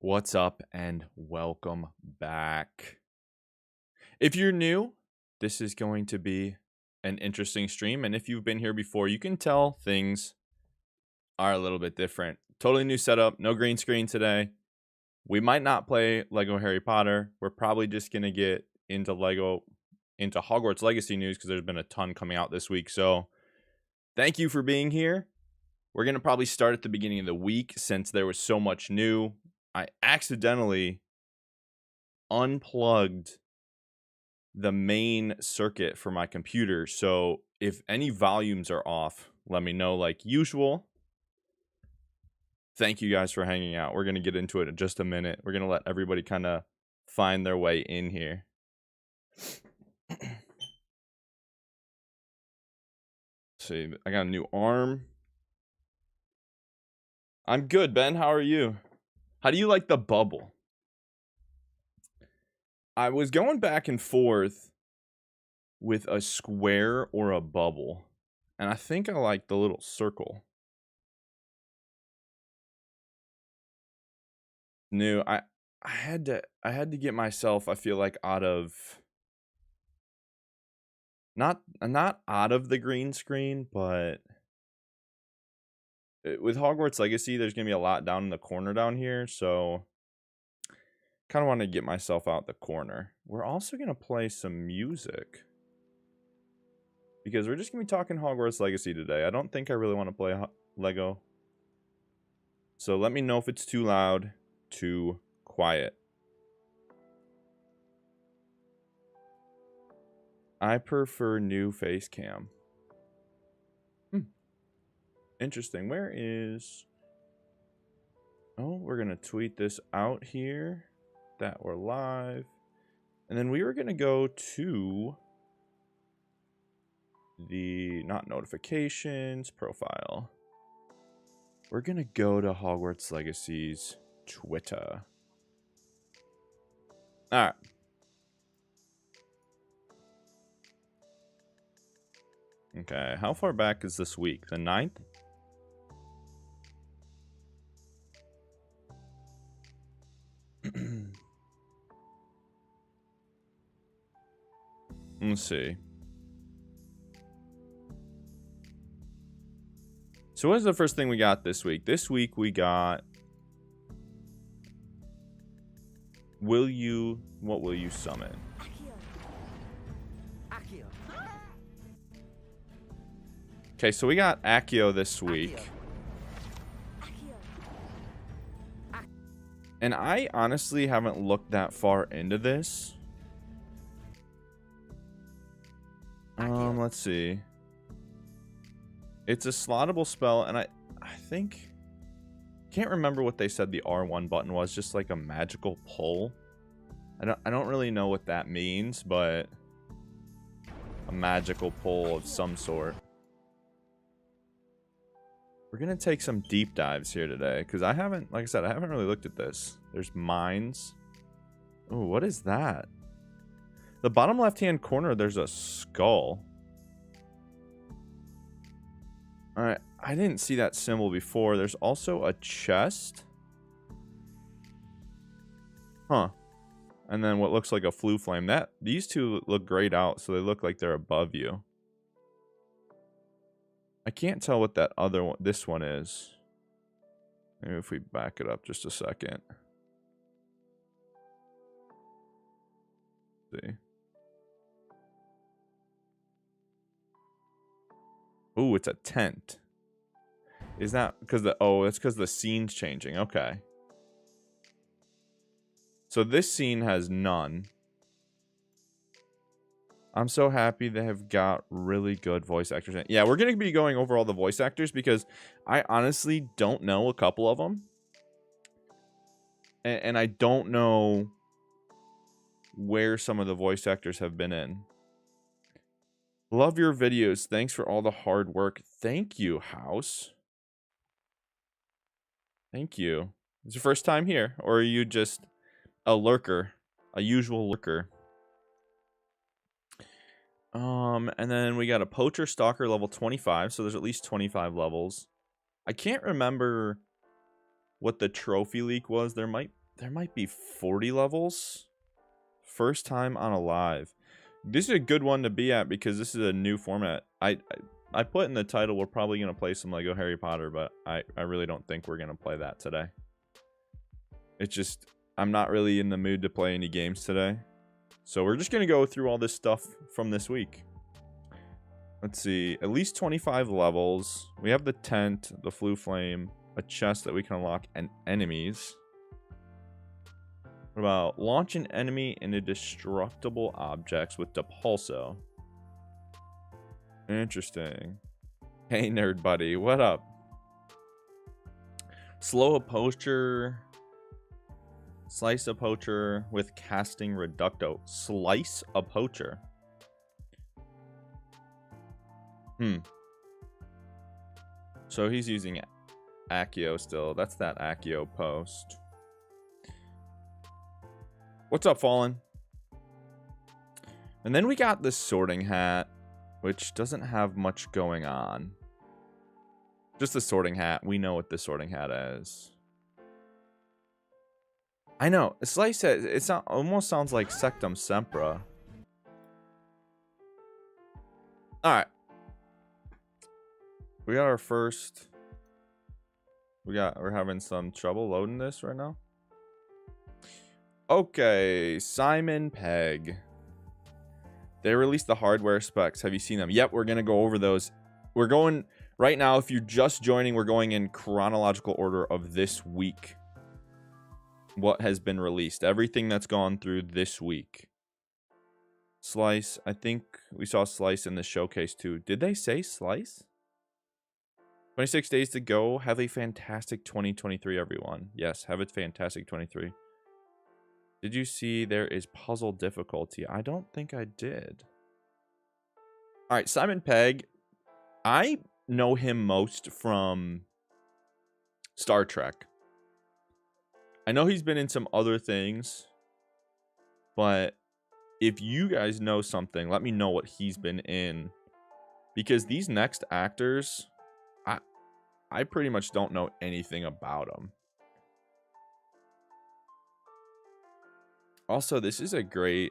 What's up and welcome back. If you're new, this is going to be an interesting stream, and if you've been here before, you can tell things are a little bit different. Totally new setup, no green screen today. We might not play Lego Harry Potter. We're probably just going to get into Hogwarts Legacy news because there's been a ton coming out this week. So, thank you for being here. We're going to probably start at the beginning of the week since there was so much new. I accidentally unplugged the main circuit for my computer. So if any volumes are off, let me know like usual. Thank you guys for hanging out. We're going to get into it in just a minute. We're going to let everybody kind of find their way in here. See, I got a new arm. I'm good, Ben. How are you? How do you like the bubble? I was going back and forth with a square or a bubble, and I think I like the little circle. New. I had to get myself, I feel like, out of not out of the green screen, but with Hogwarts Legacy, there's gonna be a lot down in the corner down here, so kind of want to get myself out the corner. We're also gonna play some music because we're just gonna be talking Hogwarts Legacy today. I don't think I really want to play Lego, so let me know if it's too loud, too quiet. I prefer new face cam. Interesting. Where is... Oh, we're going to tweet this out here that we're live. And then we were going to go to the, not notifications, profile. We're going to go to Hogwarts Legacy's Twitter. All right. Okay, how far back is this week? The 9th? Let's see. So what is the first thing we got this week? This week we got... what will you summon? Okay, so we got Accio this week. And I honestly haven't looked that far into this. Let's see. It's a slottable spell, and I think... can't remember what they said the R1 button was, just like a magical pull. I don't really know what that means, but... a magical pull of some sort. We're going to take some deep dives here today, because I haven't, like I said, I haven't really looked at this. There's mines. Oh, what is that? The bottom left-hand corner, there's a skull. Alright, I didn't see that symbol before. There's also a chest. Huh. And then what looks like a flue flame. These two look grayed out, so they look like they're above you. I can't tell what that other one, this one is. Maybe if we back it up just a second. Let's see. Ooh, it's a tent. Is that because the... oh, that's because the scene's changing. Okay. So this scene has none. I'm so happy they have got really good voice actors in it. Yeah, we're going to be going over all the voice actors because I honestly don't know a couple of them. And I don't know where some of the voice actors have been in. Love your videos. Thanks for all the hard work. Thank you, House. Thank you. It's your first time here, or are you just a lurker? A usual lurker? And then we got a Poacher Stalker level 25, so there's at least 25 levels. I can't remember what the trophy leak was. There might there might be 40 levels. First time on a live. This is a good one to be at because this is a new format. I put in the title we're probably going to play some Lego Harry Potter, but I really don't think we're going to play that today. It's just, I'm not really in the mood to play any games today. So we're just going to go through all this stuff from this week. Let's see, at least 25 levels. We have the tent, the flue flame, a chest that we can unlock, and enemies. What about launch an enemy into destructible objects with Depulso? Interesting. Hey, nerd buddy, what up? Slow a poacher. Slice a poacher with casting reducto. Slice a poacher. So he's using Accio still. That's that Accio post. What's up, Fallen? And then we got this sorting hat, which doesn't have much going on. Just the sorting hat. We know what the sorting hat is. I know. Slice it almost sounds like Sectum Sempra. Alright. We got our first. We're having some trouble loading this right now. Okay, Simon Pegg. They released the hardware specs. Have you seen them? Yep, we're going to go over those. We're going right now. If you're just joining, we're going in chronological order of this week. What has been released. Everything that's gone through this week. Slice. I think we saw Slice in the showcase too. Did they say Slice? 26 days to go. Have a fantastic 2023, everyone. Yes, have a fantastic 23. Did you see there is puzzle difficulty? I don't think I did. All right, Simon Pegg. I know him most from Star Trek. I know he's been in some other things, but if you guys know something, let me know what he's been in. Because these next actors, I pretty much don't know anything about them. Also, this is a great...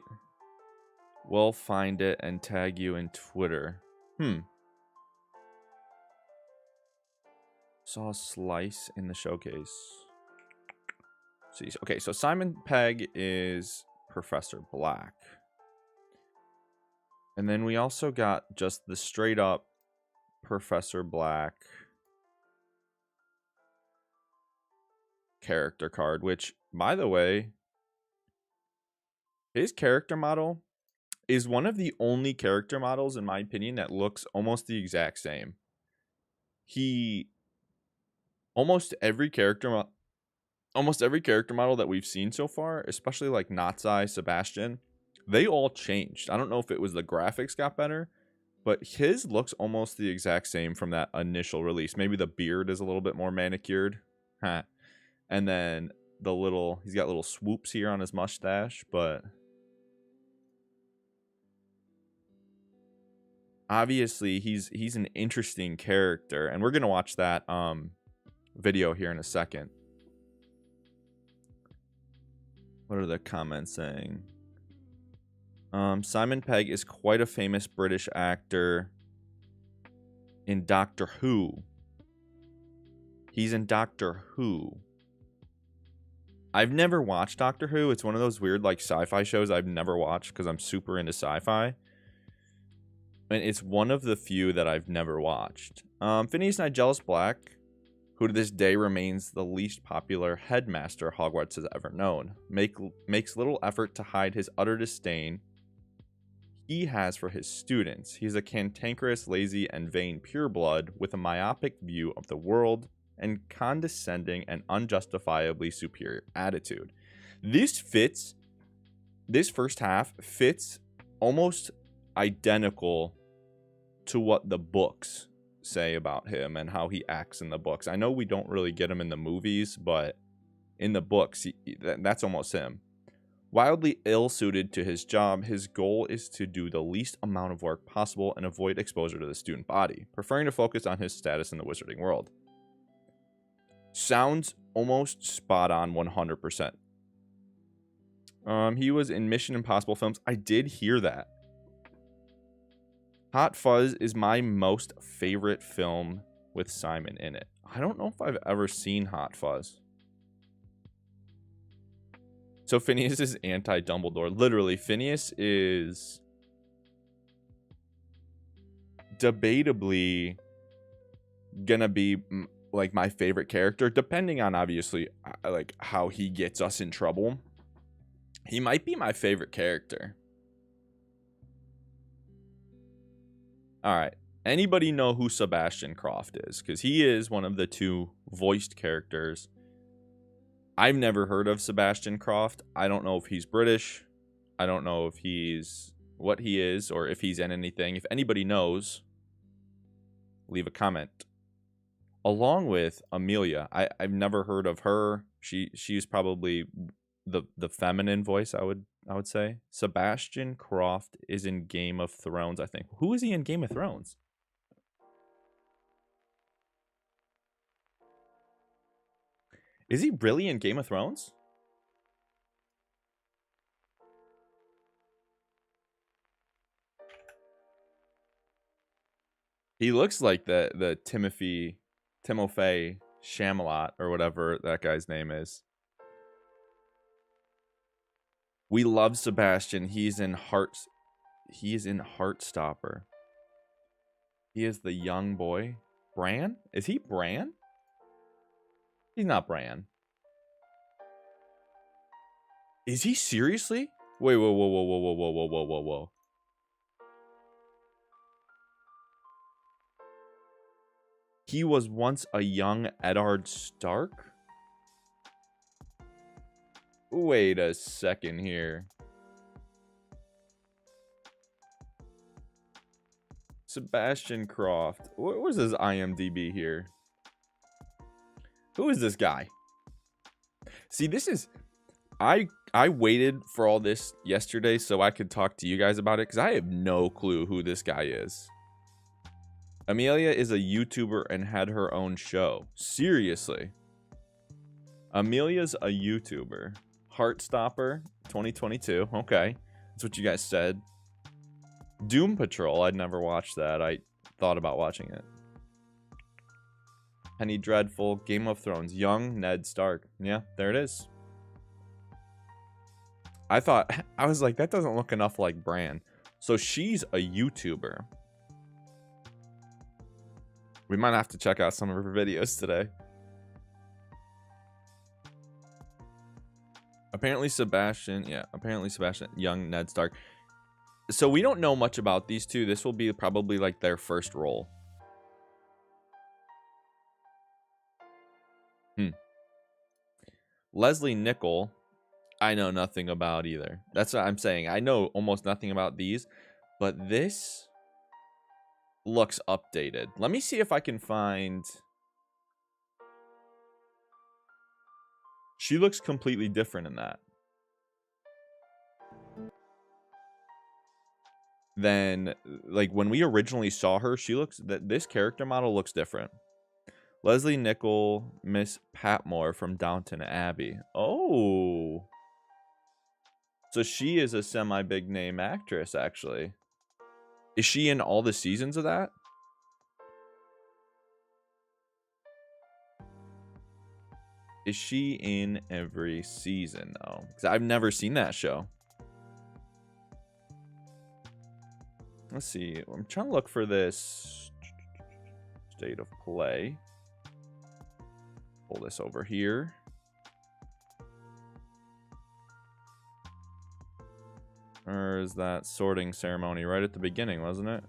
We'll find it and tag you in Twitter. Saw Slice in the showcase. See, okay, so Simon Pegg is Professor Black. And then we also got just the straight up Professor Black character card, which, by the way, his character model is one of the only character models, in my opinion, that looks almost the exact same. Almost every character model that we've seen so far, especially like Natsai, Sebastian, they all changed. I don't know if it was the graphics got better, but his looks almost the exact same from that initial release. Maybe the beard is a little bit more manicured. And then he's got little swoops here on his mustache, but obviously he's an interesting character, and we're going to watch that video here in a second. What are the comments saying? Simon Pegg is quite a famous British actor in Doctor Who. He's in Doctor Who. I've never watched Doctor Who. It's one of those weird like sci-fi shows I've never watched because I'm super into sci-fi. And it's one of the few that I've never watched. Phineas Nigellus Black, who to this day remains the least popular headmaster Hogwarts has ever known, makes little effort to hide his utter disdain he has for his students. He's a cantankerous, lazy, and vain pureblood with a myopic view of the world and condescending and unjustifiably superior attitude. This first half fits almost identical to what the books say about him and how he acts in the books. I know we don't really get him in the movies, but in the books, that's almost him. Wildly ill-suited to his job, his goal is to do the least amount of work possible and avoid exposure to the student body, preferring to focus on his status in the wizarding world. Sounds almost spot on 100%. He was in Mission Impossible films. I did hear that. Hot Fuzz is my most favorite film with Simon in it. I don't know if I've ever seen Hot Fuzz. So Phineas is anti-Dumbledore. Literally, Phineas is debatably gonna be like my favorite character, depending on obviously like how he gets us in trouble. He might be my favorite character. All right. Anybody know who Sebastian Croft is? Because he is one of the two voiced characters. I've never heard of Sebastian Croft. I don't know if he's British. I don't know if he's what he is or if he's in anything. If anybody knows, leave a comment. Along with Amelia. I've never heard of her. She's probably the feminine voice, I would say. Sebastian Croft is in Game of Thrones, I think. Who is he in Game of Thrones? Is he really in Game of Thrones? He looks like the Timothy Chalamet or whatever that guy's name is. We love Sebastian. He's in Heartstopper. He is the young boy. Bran? Is he Bran? He's not Bran. Is he seriously? Wait, whoa, whoa, whoa, whoa, whoa, whoa, whoa, whoa, whoa, whoa. He was once a young Eddard Stark? Wait a second here. Sebastian Croft. What was his IMDb here? Who is this guy? See, this is... I waited for all this yesterday so I could talk to you guys about it because I have no clue who this guy is. Amelia is a YouTuber and had her own show. Seriously. Amelia's a YouTuber. Heartstopper 2022. Okay. That's what you guys said. Doom Patrol. I'd never watched that. I thought about watching it. Penny Dreadful. Game of Thrones. Young Ned Stark. Yeah, there it is. I was like, that doesn't look enough like Bran. So she's a YouTuber. We might have to check out some of her videos today. Apparently Sebastian, young Ned Stark. So we don't know much about these two. This will be probably like their first role. Leslie Nichol, I know nothing about either. That's what I'm saying. I know almost nothing about these, but this looks updated. Let me see if I can find... She looks completely different in that. Then, like, when we originally saw her, this character model looks different. Leslie Nichol, Miss Patmore from Downton Abbey. Oh. So she is a semi-big name actress, actually. Is she in all the seasons of that? Is she in every season, though? Because I've never seen that show. Let's see. I'm trying to look for this state of play. Pull this over here. Or is that sorting ceremony right at the beginning, wasn't it?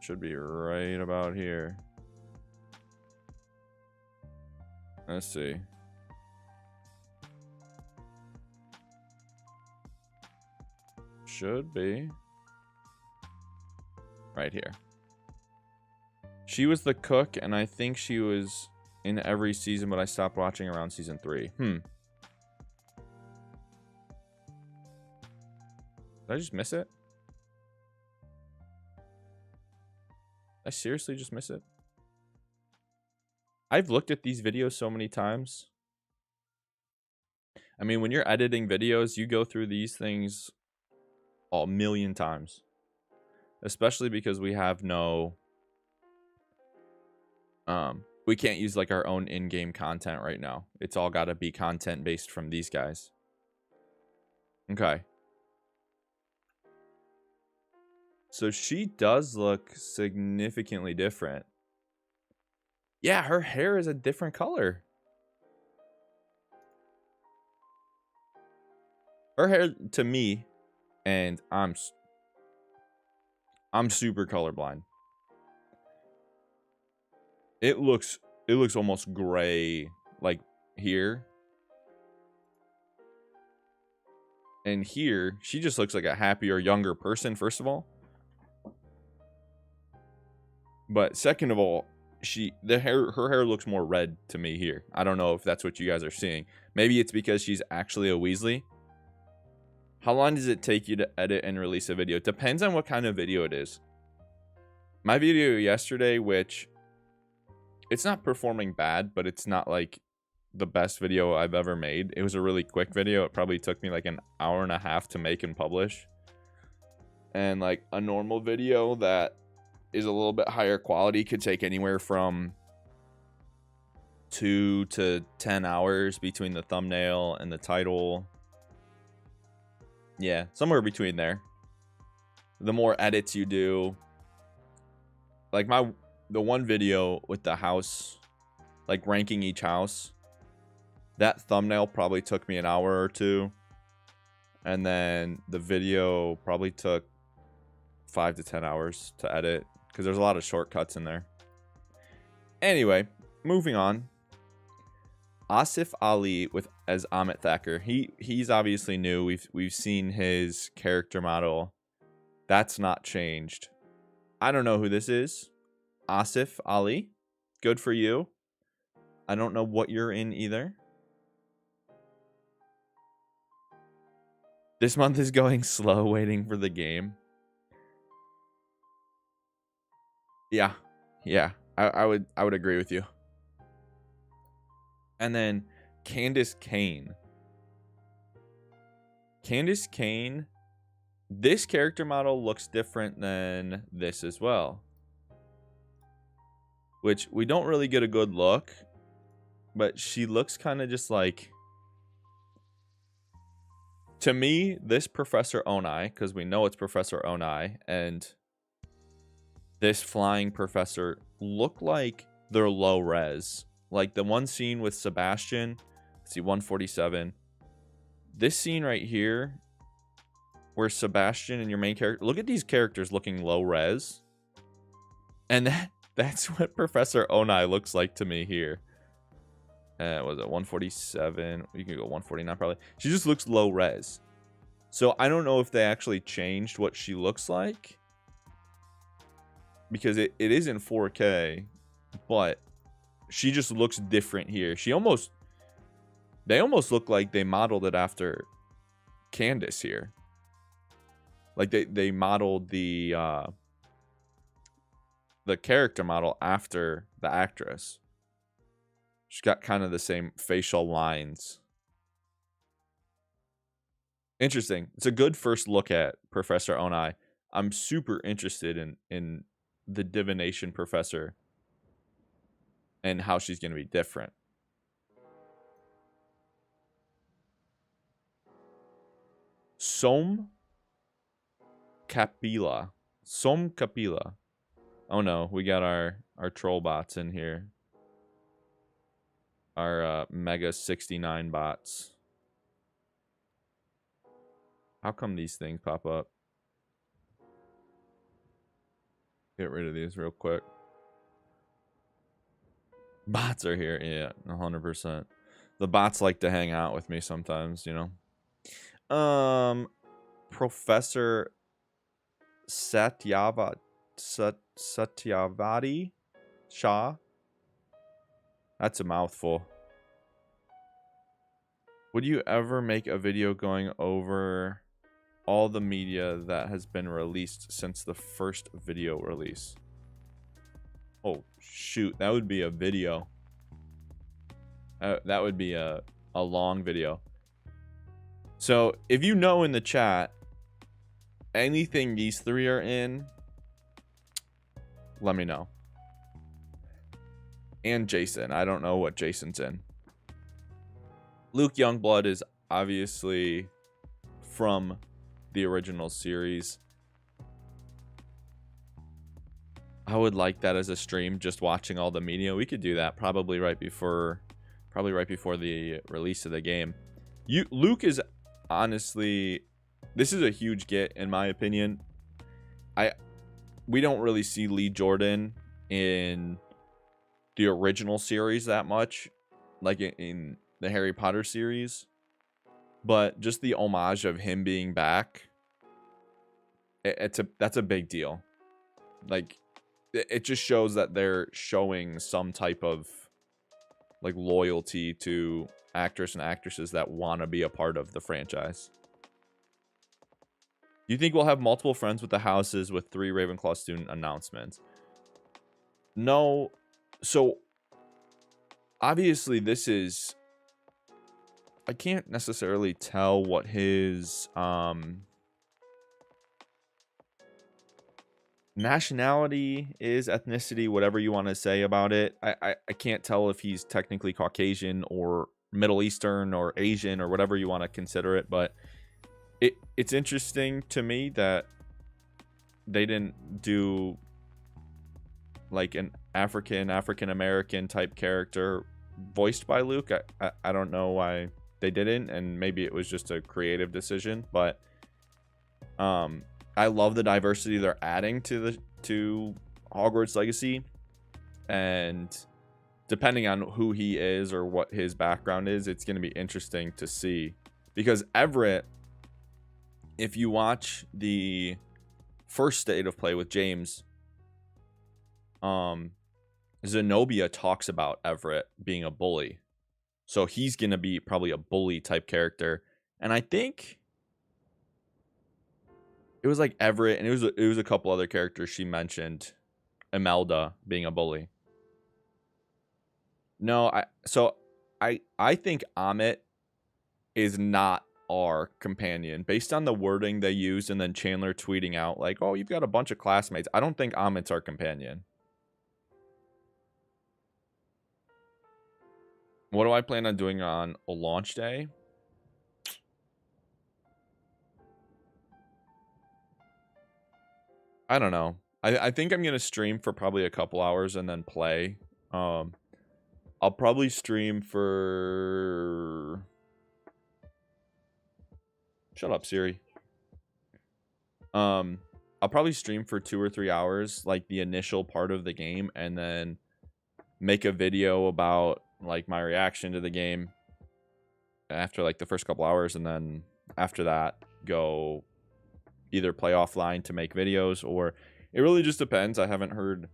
Should be right about here. Let's see. Should be right here. She was the cook, and I think she was in every season, but I stopped watching around season 3. Did I just miss it? I seriously just miss it? I've looked at these videos so many times. I mean, when you're editing videos, you go through these things a million times. Especially because we have no... we can't use like our own in-game content right now. It's all got to be content based from these guys. Okay. So she does look significantly different. Yeah, her hair is a different color. Her hair, to me, and I'm super colorblind. It looks almost gray, like here. And here, she just looks like a happier, younger person, first of all. But second of all, her hair looks more red to me here. I don't know if that's what you guys are seeing. Maybe it's because she's actually a Weasley. How long does it take you to edit and release a video? It depends on what kind of video it is. My video yesterday, which it's not performing bad, but it's not like the best video I've ever made. It was a really quick video. It probably took me like an hour and a half to make and publish. And like a normal video that is a little bit higher quality could take anywhere from 2 to 10 hours between the thumbnail and the title. Yeah, somewhere between there. The more edits you do, like the one video with the house, like ranking each house, that thumbnail probably took me an hour or two, and then the video probably took 5 to 10 hours to edit because there's a lot of shortcuts in there. Anyway, moving on. Asif Ali as Amit Thacker. He's obviously new. We've seen his character model. That's not changed. I don't know who this is. Asif Ali. Good for you. I don't know what you're in either. This month is going slow waiting for the game. Yeah. I would agree with you. And then Candace Kane. Candace Kane, this character model looks different than this as well. Which we don't really get a good look, but she looks kind of just like... To me, this Professor Onai, because we know it's Professor Onai, and this flying professor look like they're low res. Like the one scene with Sebastian, let's see, 147. This scene right here, where Sebastian and your main character, look at these characters looking low res. And that's what Professor Onai looks like to me here. Was it 147? You can go 149 probably. She just looks low res. So I don't know if they actually changed what she looks like, because it is in 4K, but she just looks different here. They almost look like they modeled it after Candace here. Like they modeled the character model after the actress. She's got kind of the same facial lines. Interesting. It's a good first look at Professor Onai. I'm super interested in the divination professor and how she's going to be different. Som Kapila. Oh no, we got our troll bots in here. Our Mega 69 bots. How come these things pop up? Get rid of these real quick. Bots are here. Yeah, 100%. The bots like to hang out with me sometimes, you know. Professor Satyavadi Shah. That's a mouthful. Would you ever make a video going over all the media that has been released since the first video release? Oh, shoot. That would be a video. That would be a long video. So if you know in the chat anything these three are in, let me know. And Jason. I don't know what Jason's in. Luke Youngblood is obviously from the original series. I would like that as a stream, just watching all the media. We could do that probably right before the release of the game. Luke is honestly, this is a huge get in my opinion. We don't really see Lee Jordan in the original series that much, like in the Harry Potter series, but just the homage of him being back, that's a big deal. Like, it just shows that they're showing some type of like loyalty to actors and actresses that want to be a part of the franchise. Do you think we'll have multiple friends with the houses with 3 Ravenclaw student announcements? No. So obviously this is, I can't necessarily tell what his nationality is, ethnicity, whatever you want to say about it. I can't tell if he's technically Caucasian or Middle Eastern or Asian or whatever you want to consider it, but it's interesting to me that they didn't do like an African American type character voiced by Luke. I don't know why they didn't, and maybe it was just a creative decision, but I love the diversity they're adding to Hogwarts Legacy, and depending on who he is or what his background is, it's going to be interesting to see, because Everett, if you watch the first state of play with James, Zenobia talks about Everett being a bully, so he's going to be probably a bully type character. And I think it was like Everett, and it was a couple other characters she mentioned, Imelda being a bully. No, I think Amit is not our companion based on the wording they used, and then Chandler tweeting out like, "Oh, you've got a bunch of classmates." I don't think Amit's our companion. What do I plan on doing on a launch day? I don't know. I think I'm gonna stream for probably a couple hours and then play. I'll probably stream for... Shut up, Siri. I'll probably stream for 2 or 3 hours, like the initial part of the game, and then make a video about like my reaction to the game after like the first couple hours, and then after that go either play offline to make videos, or it really just depends. I haven't heard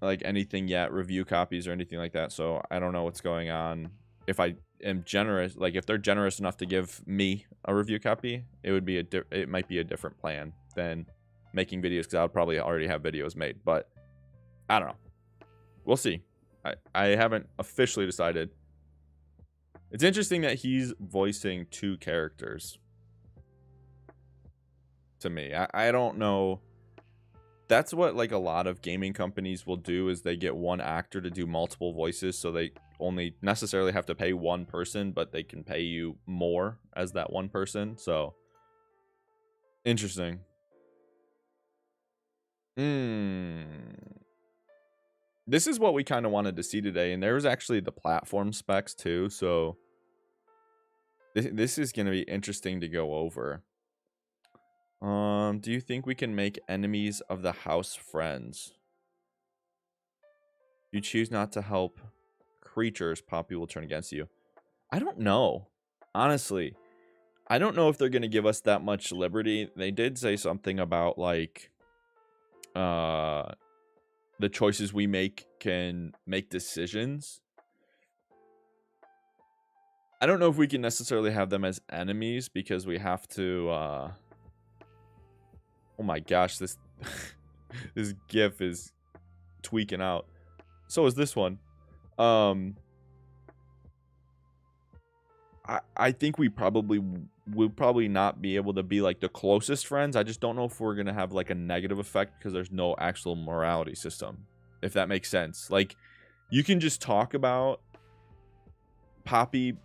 like anything yet, review copies or anything like that, so I don't know what's going on. If I am generous, like if they're generous enough to give me a review copy, it might be a different plan than making videos, because I would probably already have videos made, but I don't know. We'll see. I haven't officially decided. It's interesting that he's voicing 2 characters to me. I don't know. That's what like a lot of gaming companies will do, is they get one actor to do multiple voices, so they only necessarily have to pay one person, but they can pay you more as that one person. So interesting. This is what we kind of wanted to see today, and there was actually the platform specs too, so this is going to be interesting to go over. Do you think we can make enemies of the house friends? If you choose not to help creatures, Poppy will turn against you. I don't know. Honestly, I don't know if they're going to give us that much liberty. They did say something about like the choices we make can make decisions. I don't know if we can necessarily have them as enemies, because we have to oh my gosh, this this gif is tweaking out. So is this one. Um, I think we probably would probably not be able to be like the closest friends. I just don't know if we're gonna have like a negative effect because there's no actual morality system, if that makes sense. Like, you can just talk about Poppy.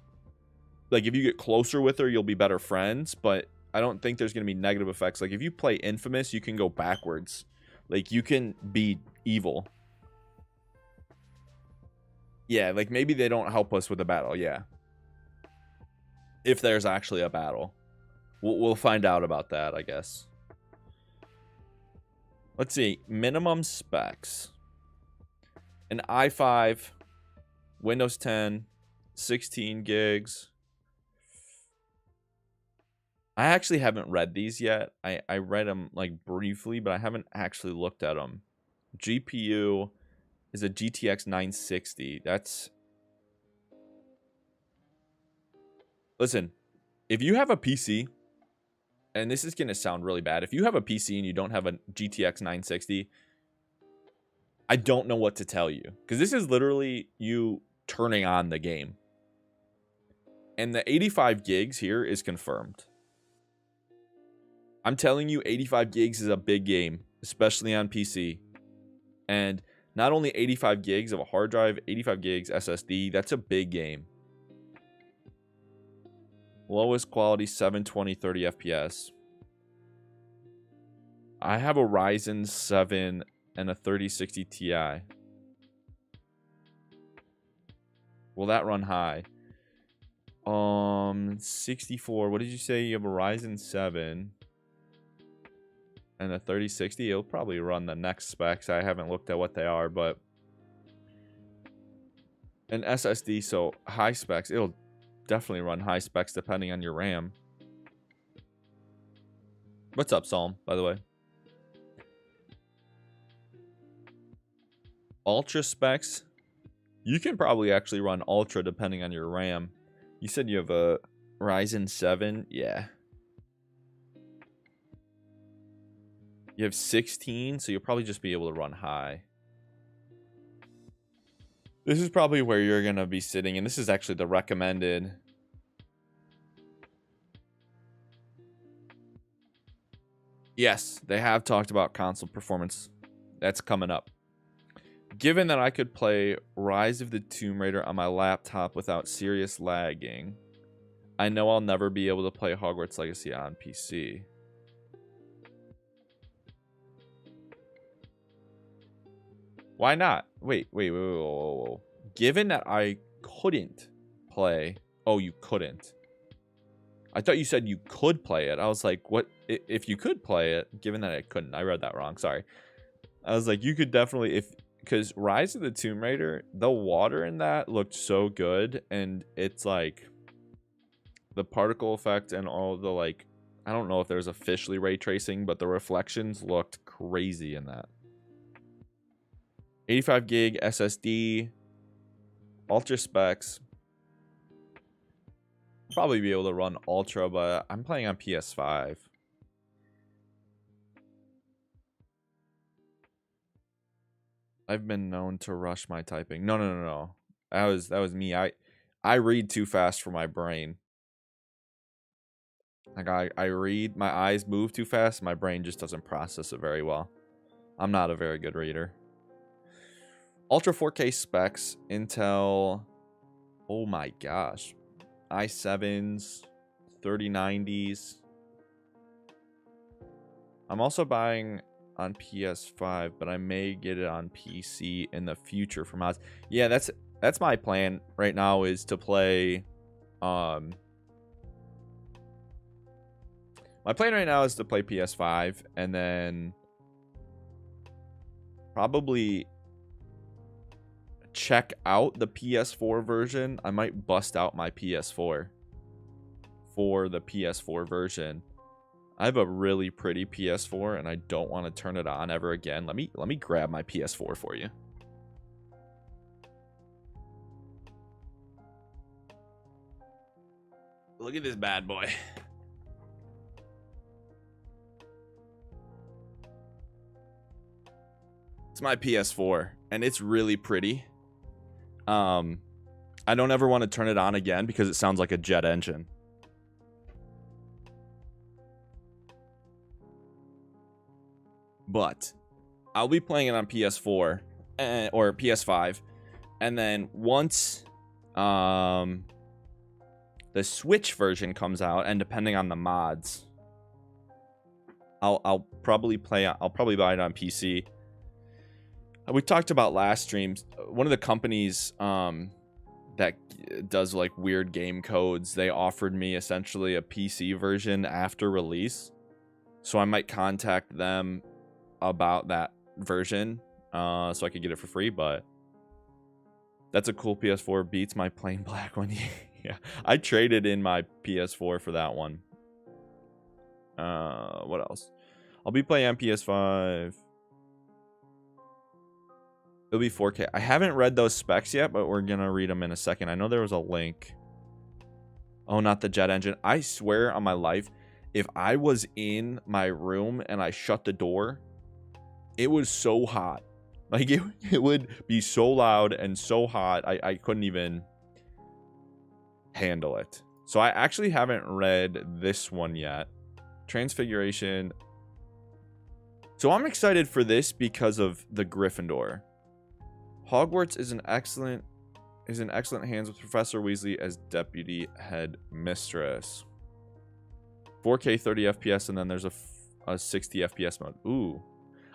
Like, if you get closer with her, you'll be better friends, but I don't think there's gonna be negative effects. Like, if you play Infamous, you can go backwards. Like, you can be evil. Yeah, like maybe they don't help us with the battle. Yeah, if there's actually a battle, we'll find out about that, I guess. Let's see. Minimum specs: an i5, Windows 10, 16 gigs. I actually haven't read these yet. I read them like briefly, but I haven't actually looked at them. GPU is a GTX 960. That's... Listen, if you have a PC, and this is going to sound really bad, if you have a PC and you don't have a GTX 960, I don't know what to tell you. Because this is literally you turning on the game. And the 85 gigs here is confirmed. I'm telling you, 85 gigs is a big game, especially on PC. And not only 85 gigs of a hard drive, 85 gigs SSD, that's a big game. Lowest quality, 720, 30 FPS. I have a Ryzen 7 and a 3060 Ti. Will that run high? 64. What did you say? You have a Ryzen 7 and a 3060. It'll probably run the next specs. I haven't looked at what they are, but an SSD, so high specs. It'll definitely run high specs depending on your RAM. What's up, Psalm, by the way? Ultra specs. You can probably actually run Ultra depending on your RAM. You said you have a Ryzen 7. Yeah. You have 16, so you'll probably just be able to run high. This is probably where you're going to be sitting, and this is actually the recommended. Yes, they have talked about console performance. That's coming up. Given that I could play Rise of the Tomb Raider on my laptop without serious lagging, I know I'll never be able to play Hogwarts Legacy on PC. Why not? Wait. Whoa. Given that I couldn't play... Oh, you couldn't. I thought you said you could play it. I was like, what? If you could play it, given that I couldn't. I read that wrong. Sorry. I was like, you could definitely... Because Rise of the Tomb Raider, the water in that looked so good. And it's like... The particle effect and all the like... I don't know if there's officially ray tracing, but the reflections looked crazy in that. 85 gig SSD, ultra specs. Probably be able to run ultra, but I'm playing on PS5. I've been known to rush my typing. No. That was me. I read too fast for my brain. Like I read, my eyes move too fast, my brain just doesn't process it very well. I'm not a very good reader. Ultra 4K specs, Intel, oh my gosh, i7s, 3090s. I'm also buying on PS5, but I may get it on PC in the future for mods. Yeah, that's my plan right now, is to play. My plan right now is to play PS5 and then probably check out the PS4 version. I might bust out my PS4 for the PS4 version. I have a really pretty PS4 and I don't want to turn it on ever again. Let me grab my PS4 for you. Look at this bad boy. It's my PS4 and it's really pretty. I don't ever want to turn it on again because it sounds like a jet engine. But I'll be playing it on PS4 or PS5, and then once the Switch version comes out, and depending on the mods, I'll probably buy it on PC. We talked about last streams. One of the companies that does like weird game codes, they offered me essentially a PC version after release, so I might contact them about that version so I could get it for free. But that's a cool PS4. Beats my plain black one. Yeah, I traded in my PS4 for that one. What else? I'll be playing on PS5. It'll be 4K. I haven't read those specs yet, but we're gonna read them in a second. I know there was a link. Oh, not the jet engine. I swear on my life, if I was in my room and I shut the door, it was so hot. Like it would be so loud and so hot. I couldn't even handle it. So I actually haven't read this one yet. Transfiguration. So I'm excited for this because of the Gryffindor. Hogwarts is in excellent hands with Professor Weasley as deputy headmistress. 4K 30 FPS, and then there's a 60 FPS mode. Ooh.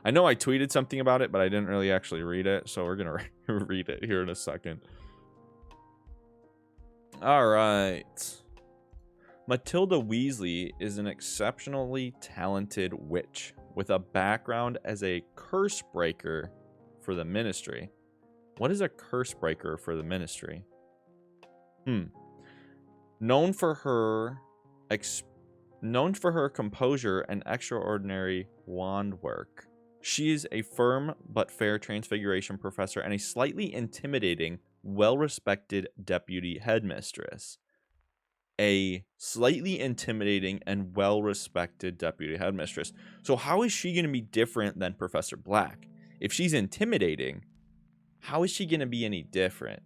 I know I tweeted something about it, but I didn't really actually read it, so we're going to read it here in a second. All right. Matilda Weasley is an exceptionally talented witch with a background as a curse breaker for the Ministry. What is a curse breaker for the Ministry? Known for her composure and extraordinary wand work. She is a firm but fair transfiguration professor and a slightly intimidating, well-respected deputy headmistress. A slightly intimidating and well-respected deputy headmistress. So how is she going to be different than Professor Black? If she's intimidating, how is she going to be any different?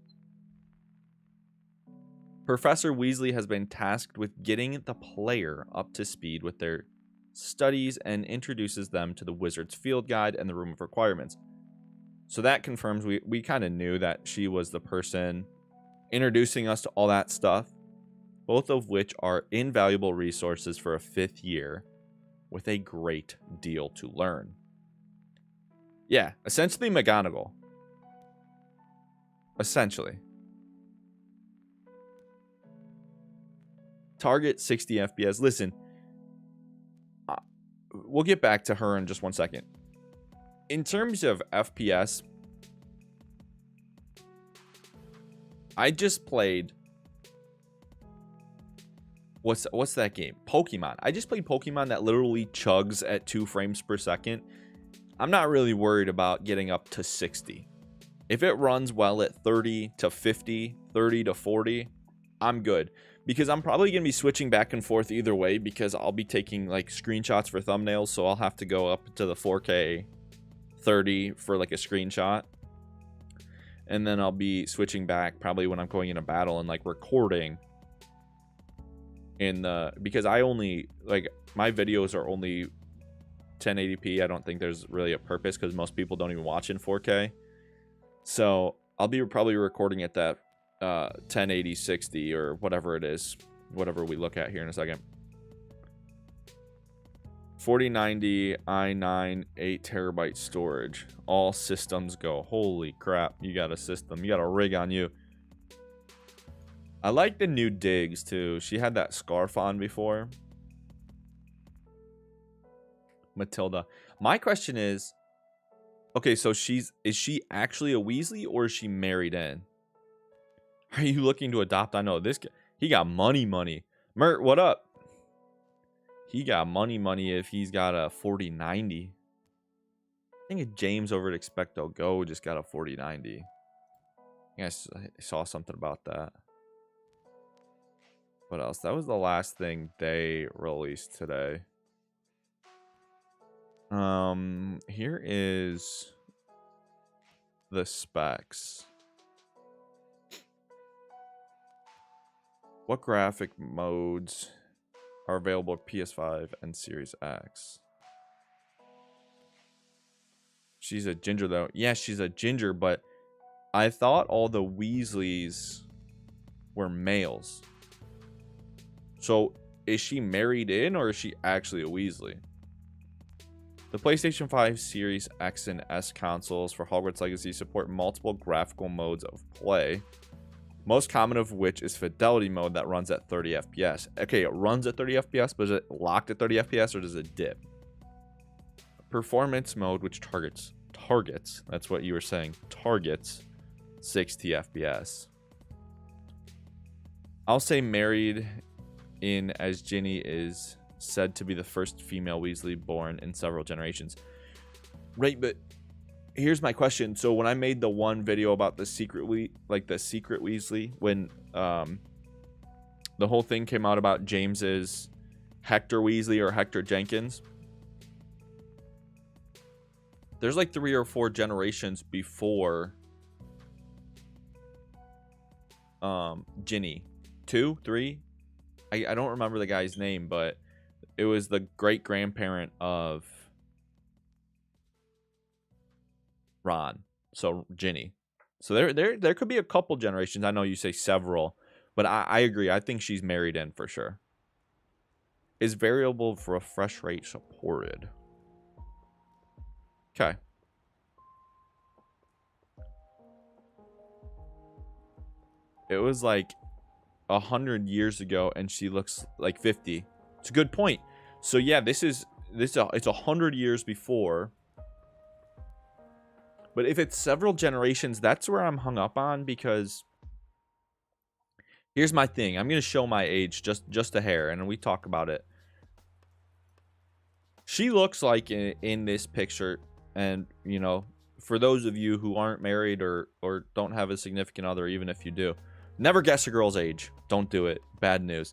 Professor Weasley has been tasked with getting the player up to speed with their studies and introduces them to the Wizard's Field Guide and the Room of Requirements. So that confirms we kind of knew that she was the person introducing us to all that stuff, both of which are invaluable resources for a 5th year with a great deal to learn. Yeah, essentially McGonagall. Essentially. Target 60 FPS. Listen, we'll get back to her in just one second. In terms of FPS, I just played... What's that game? Pokemon. I just played Pokemon that literally chugs at 2 frames per second. I'm not really worried about getting up to 60. If it runs well at 30 to 50, 30 to 40, I'm good. Because I'm probably going to be switching back and forth either way, because I'll be taking like screenshots for thumbnails, so I'll have to go up to the 4K 30 for like a screenshot. And then I'll be switching back probably when I'm going in a battle and like recording in the, because I only like my videos are only 1080p. I don't think there's really a purpose because most people don't even watch in 4K. So I'll be probably recording at that 1080 60 or whatever it is, whatever we look at here in a second. 4090 i9 8TB storage, all systems go. Holy crap, you got a system, you got a rig on you. I like the new digs too. She had that scarf on before. Matilda, my question is, okay, so is she actually a Weasley or is she married in? Are you looking to adopt? I know this guy, he got money. Mert, what up? He got money if he's got a 4090. I think James over at Expecto Go just got a 4090. I saw something about that. What else? That was the last thing they released today. Here is the specs. What graphic modes are available at PS5 and Series X? She's a ginger, though. Yeah, she's a ginger, but I thought all the Weasleys were males. So, is she married in, or is she actually a Weasley? The PlayStation 5 Series X and S consoles for Hogwarts Legacy support multiple graphical modes of play, most common of which is Fidelity mode that runs at 30 FPS. Okay, it runs at 30 FPS, but is it locked at 30 FPS, or does it dip? Performance mode, which targets, that's what you were saying, targets 60 FPS. I'll say married in, as Ginny is said to be the first female Weasley born in several generations. Right, but here's my question. So when I made the one video about the secret Weasley, when the whole thing came out about James's Hector Weasley or Hector Jenkins, there's like 3 or 4 generations before Ginny. 2, 3, I don't remember the guy's name, but it was the great grandparent of Ron, so Ginny. So there could be a couple generations. I know you say several, but I agree. I think she's married in for sure. Is variable for refresh rate supported? Okay. It was like 100 years ago, and she looks like 50. It's a good point. So yeah, it's 100 years before. But if it's several generations, that's where I'm hung up on, because here's my thing. I'm gonna show my age just a hair, and we talk about it. She looks like in this picture, and you know, for those of you who aren't married or don't have a significant other, even if you do, never guess a girl's age. Don't do it. Bad news.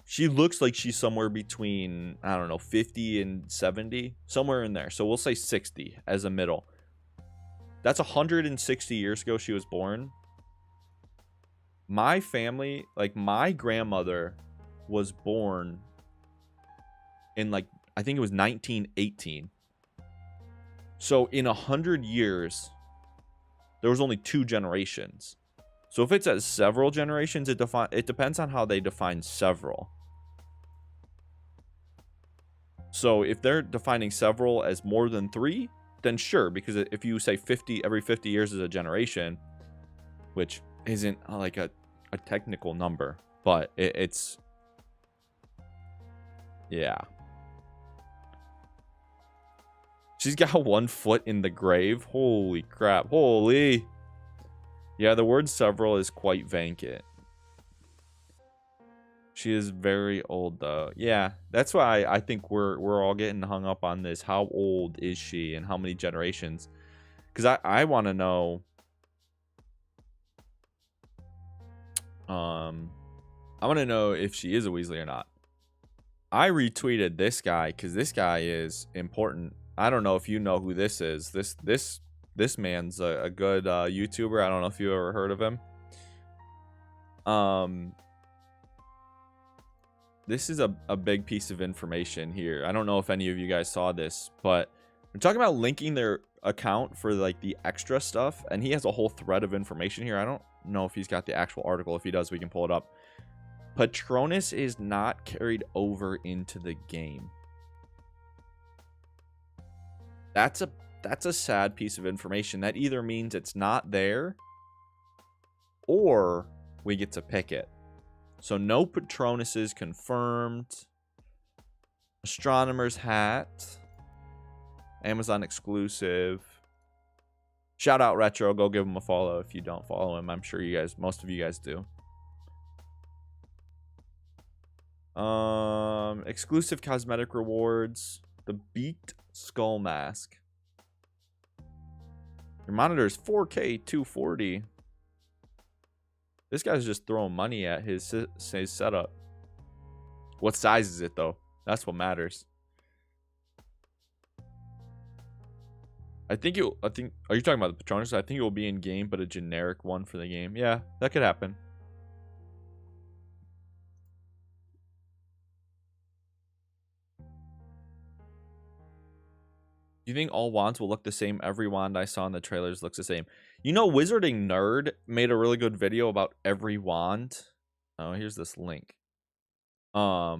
She looks like she's somewhere between, I don't know, 50 and 70, somewhere in there. So we'll say 60 as a middle. That's 160 years ago she was born. My family, like my grandmother, was born in like, I think it was 1918. So in 100 years, there was only 2 generations. So if it's at several generations, it depends on how they define several. So if they're defining several as more than 3, then sure, because if you say 50, every 50 years is a generation, which isn't like a technical number, but it's, yeah. She's got 1 foot in the grave. Holy crap. Holy. Yeah, the word several is quite vacant. She is very old, though. Yeah, that's why I think we're all getting hung up on this. How old is she and how many generations? Because I want to know. I want to know if she is a Weasley or not. I retweeted this guy because this guy is important. I don't know if you know who this is. This man's a good YouTuber. I don't know if you ever heard of him. This is a big piece of information here. I don't know if any of you guys saw this, but we're talking about linking their account for like the extra stuff, and he has a whole thread of information here. I don't know if he's got the actual article. If he does, we can pull it up. Patronus is not carried over into the game. That's a sad piece of information. That either means it's not there, or we get to pick it. So no Patronuses confirmed. Astronomer's hat. Amazon exclusive. Shout out Retro. Go give him a follow if you don't follow him. I'm sure you guys, most of you guys do. Exclusive cosmetic rewards. The Beaked Skull Mask. Your monitor is 4K 240. This guy's just throwing money at his setup. What size is it, though? That's what matters. Are you talking about the Patronus? I think it will be in game, but a generic one for the game. Yeah, that could happen. You think all wands will look the same? Every wand I saw in the trailers looks the same. You know, Wizarding Nerd made a really good video about every wand. Oh, here's this link. I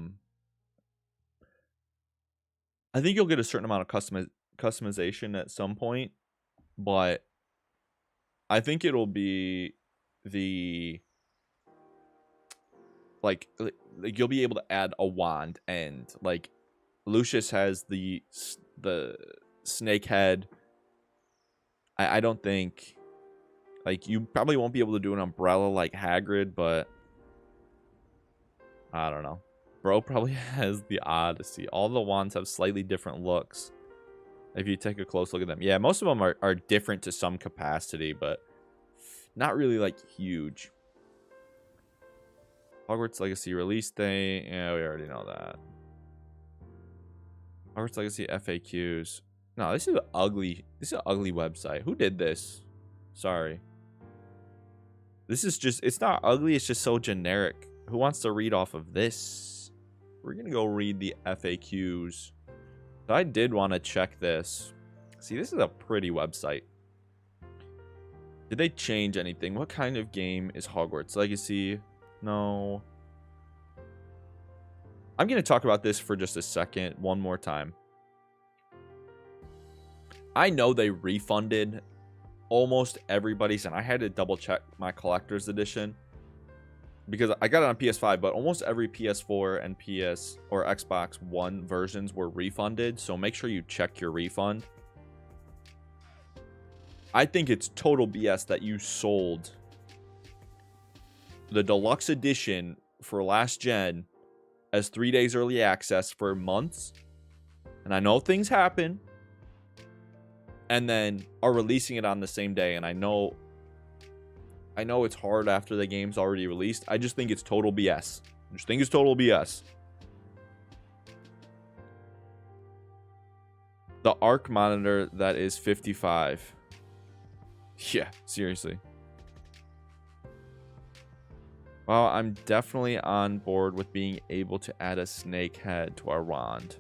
think you'll get a certain amount of customization at some point, but I think it'll be the like you'll be able to add a wand, and like Lucius has the snake head. I don't think, like, you probably won't be able to do an umbrella like Hagrid, but I don't know. Bro probably has the Odyssey. All the wands have slightly different looks if you take a close look at them. Yeah, most of them are different to some capacity, but not really like huge. Hogwarts Legacy release date. Yeah, we already know that. Hogwarts Legacy FAQs. No, this is an ugly website. Who did this? Sorry. This is just, it's not ugly, it's just so generic. Who wants to read off of this? We're gonna go read the FAQs. So I did want to check this. See, this is a pretty website. Did they change anything? What kind of game is Hogwarts Legacy? No. I'm going to talk about this for just a second, one more time. I know they refunded almost everybody's, and I had to double check my collector's edition because I got it on PS5, but almost every PS4 and PS or Xbox One versions were refunded, so make sure you check your refund. I think it's total BS that you sold the deluxe edition for last gen as 3 days early access for months, and I know things happen, and then are releasing it on the same day. And I know it's hard after the game's already released. I just think it's total BS. I just think it's total BS. The arc monitor that is 55. Yeah, seriously. Well, I'm definitely on board with being able to add a snake head to our wand.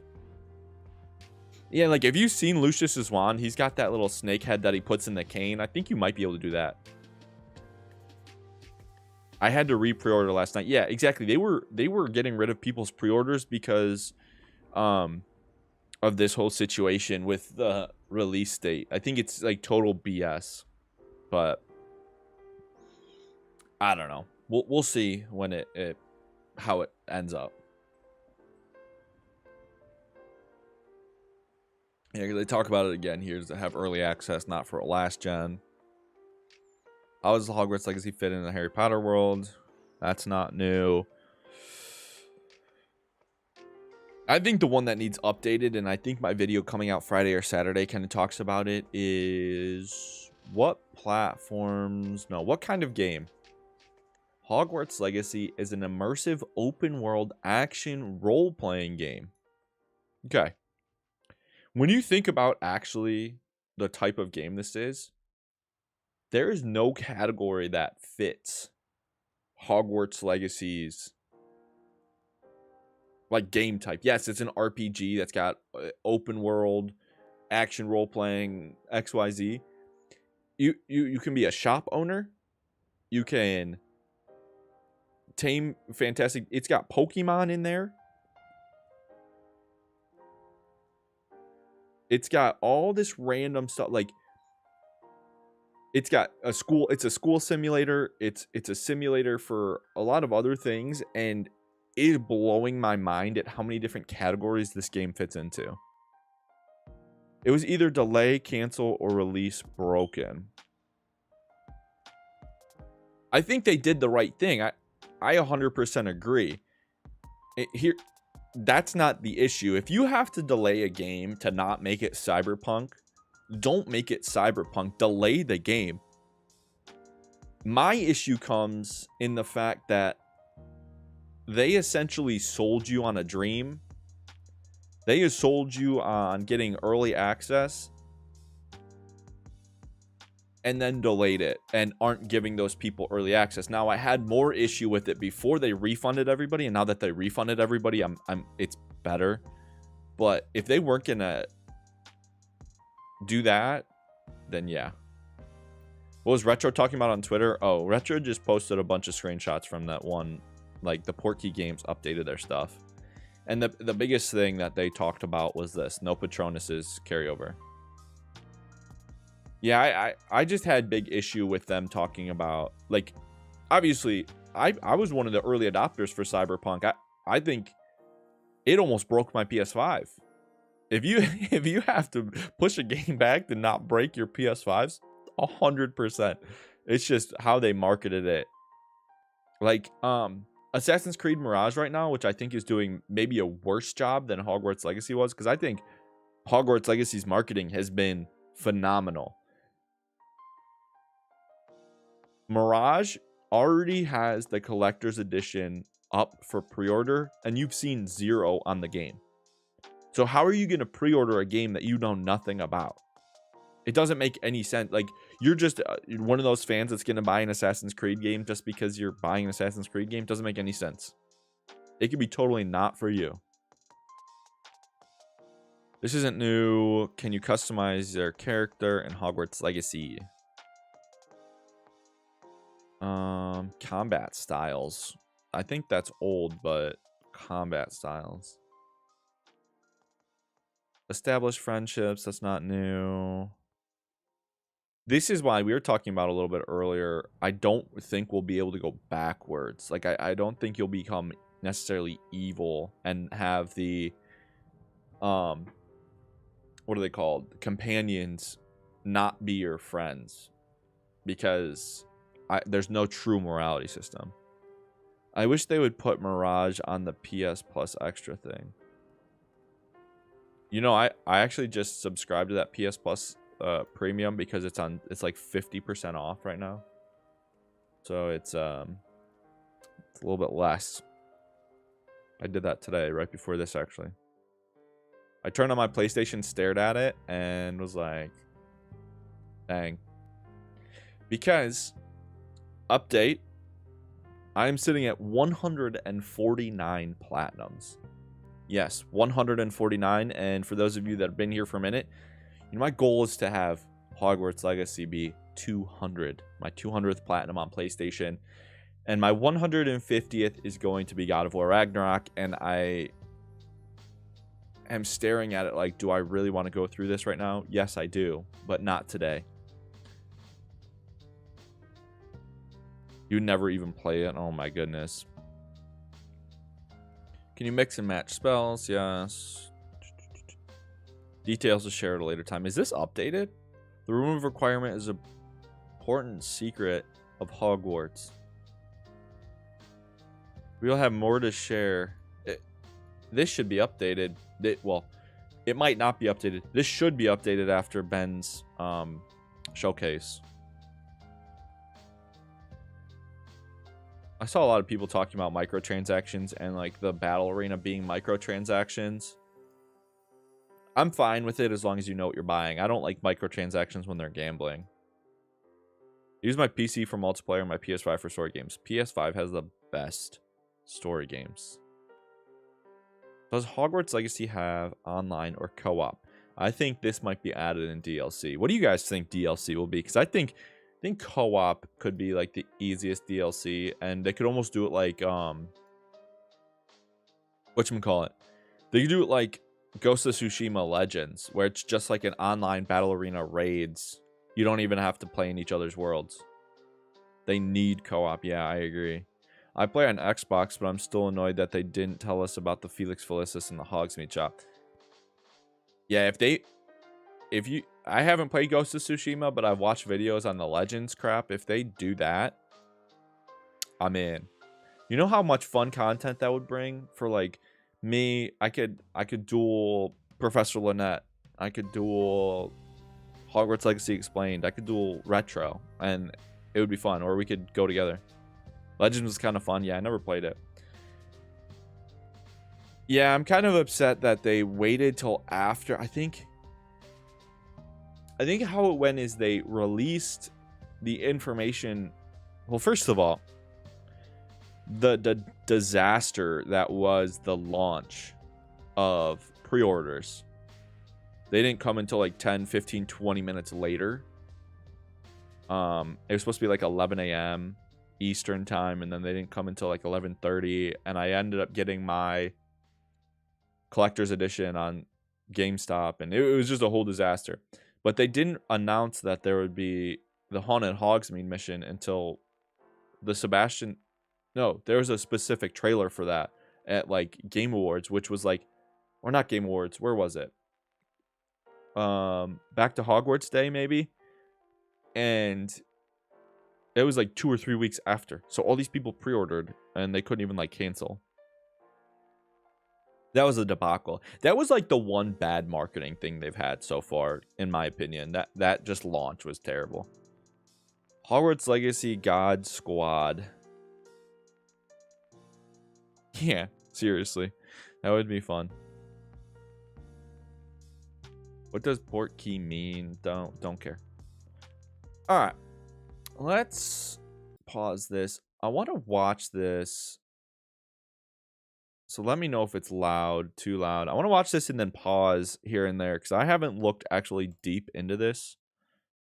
Yeah, like, have you seen Lucius's wand? He's got that little snake head that he puts in the cane. I think you might be able to do that. I had to re-pre-order last night. Yeah, exactly. They were getting rid of people's pre-orders because of this whole situation with the release date. I think it's like total BS. But I don't know. We'll see when how it ends up. Yeah, they talk about it again here to have early access, not for last gen. How does the Hogwarts Legacy fit in the Harry Potter world? That's not new. I think the one that needs updated, and I think my video coming out Friday or Saturday kind of talks about it, is what platforms? No, what kind of game? Hogwarts Legacy is an immersive open world action role-playing game. Okay. When you think about actually the type of game this is, there is no category that fits Hogwarts Legacy's like game type. Yes, it's an RPG that's got open world action role playing XYZ. You can be a shop owner. You can tame fantastic. It's got Pokemon in there. It's got all this random stuff, like it's got a school, it's a school simulator, it's a simulator for a lot of other things, and it is blowing my mind at how many different categories this game fits into. It was either delay, cancel, or release broken. I think they did the right thing. I 100% agree. Here, that's not the issue. If you have to delay a game to not make it cyberpunk, don't make it cyberpunk. Delay the game. My issue comes in the fact that they essentially sold you on a dream. They sold you on getting early access and then delayed it and aren't giving those people early access. Now, I had more issue with it before they refunded everybody, and now that they refunded everybody, it's better. But if they weren't gonna do that, then yeah. What was Retro talking about on Twitter? Oh, Retro just posted a bunch of screenshots from that one, like the Portkey games updated their stuff. And the biggest thing that they talked about was this: no Patronuses carryover. Yeah, I just had big issue with them talking about, like, obviously I was one of the early adopters for Cyberpunk. I think it almost broke my PS5. If you have to push a game back to not break your PS5s, 100%. It's just how they marketed it. Like Assassin's Creed Mirage right now, which I think is doing maybe a worse job than Hogwarts Legacy was, because I think Hogwarts Legacy's marketing has been phenomenal. Mirage already has the collector's edition up for pre-order, and you've seen 0 on the game. So how are you going to pre-order a game that you know nothing about? It doesn't make any sense. Like, you're just one of those fans that's going to buy an Assassin's Creed game just because you're buying an Assassin's Creed game. Doesn't make any sense. It could be totally not for you. This isn't new. Can you customize their character in Hogwarts Legacy? Combat styles. I think that's old, but combat styles. Establish friendships. That's not new. This is why we were talking about a little bit earlier. I don't think we'll be able to go backwards. Like, I don't think you'll become necessarily evil and have the what are they called? Companions not be your friends, because there's no true morality system. I wish they would put Mirage on the PS Plus extra thing. You know, I actually just subscribed to that PS Plus premium because it's like 50% off right now. So it's a little bit less. I did that today, right before this actually. I turned on my PlayStation, stared at it, and was like, dang. Because update, I'm sitting at 149 platinums. Yes, 149. And for those of you that have been here for a minute, you know, my goal is to have Hogwarts Legacy be 200, my 200th platinum on PlayStation, and my 150th is going to be God of War Ragnarok. And I am staring at it like, do I really want to go through this right now? Yes, I do, but not today. You never even play it? Oh my goodness. Can you mix and match spells? Yes. Details to share at a later time. Is this updated? The remove requirement is an important secret of Hogwarts. We'll have more to share. This should be updated. Well, it might not be updated. This should be updated after Ben's showcase. I saw a lot of people talking about microtransactions and like the battle arena being microtransactions. I'm fine with it as long as you know what you're buying. I don't like microtransactions when they're gambling. Use my PC for multiplayer and my PS5 for story games. PS5 has the best story games. Does Hogwarts Legacy have online or co-op? I think this might be added in DLC. What do you guys think DLC will be? Because I think co-op could be like the easiest DLC, and they could almost do it like whatchamacallit? They could do it like Ghost of Tsushima Legends, where it's just like an online battle arena raids. You don't even have to play in each other's worlds. They need co-op. Yeah, I agree. I play on Xbox, but I'm still annoyed that they didn't tell us about the Felix Felicis and the Hogsmeade shop. Yeah, I haven't played Ghost of Tsushima, but I've watched videos on the Legends crap. If they do that, I'm in. You know how much fun content that would bring for like me? I could duel Professor Lynette. I could duel Hogwarts Legacy Explained. I could duel Retro, and it would be fun. Or we could go together. Legends was kind of fun. Yeah, I never played it. Yeah, I'm kind of upset that they waited till after. I think how it went is they released the information. Well, first of all, the disaster that was the launch of pre-orders. They didn't come until like 10, 15, 20 minutes later. It was supposed to be like 11 a.m. Eastern time, and then they didn't come until like 11:30, and I ended up getting my collector's edition on GameStop, and it was just a whole disaster. But they didn't announce that there would be the Haunted Hogsmeade mission until the Sebastian... No, there was a specific trailer for that at like Game Awards, which was like... Or not Game Awards, where was it? Back to Hogwarts Day, maybe? And it was like 2 or 3 weeks after. So all these people pre-ordered, and they couldn't even like cancel. That was a debacle. That was like the one bad marketing thing they've had so far, in my opinion. That just launch was terrible. Hogwarts Legacy God Squad. Yeah, seriously. That would be fun. What does Portkey mean? Don't care. All right. Let's pause this. I want to watch this. So let me know if it's loud, too loud. I want to watch this and then pause here and there because I haven't looked actually deep into this.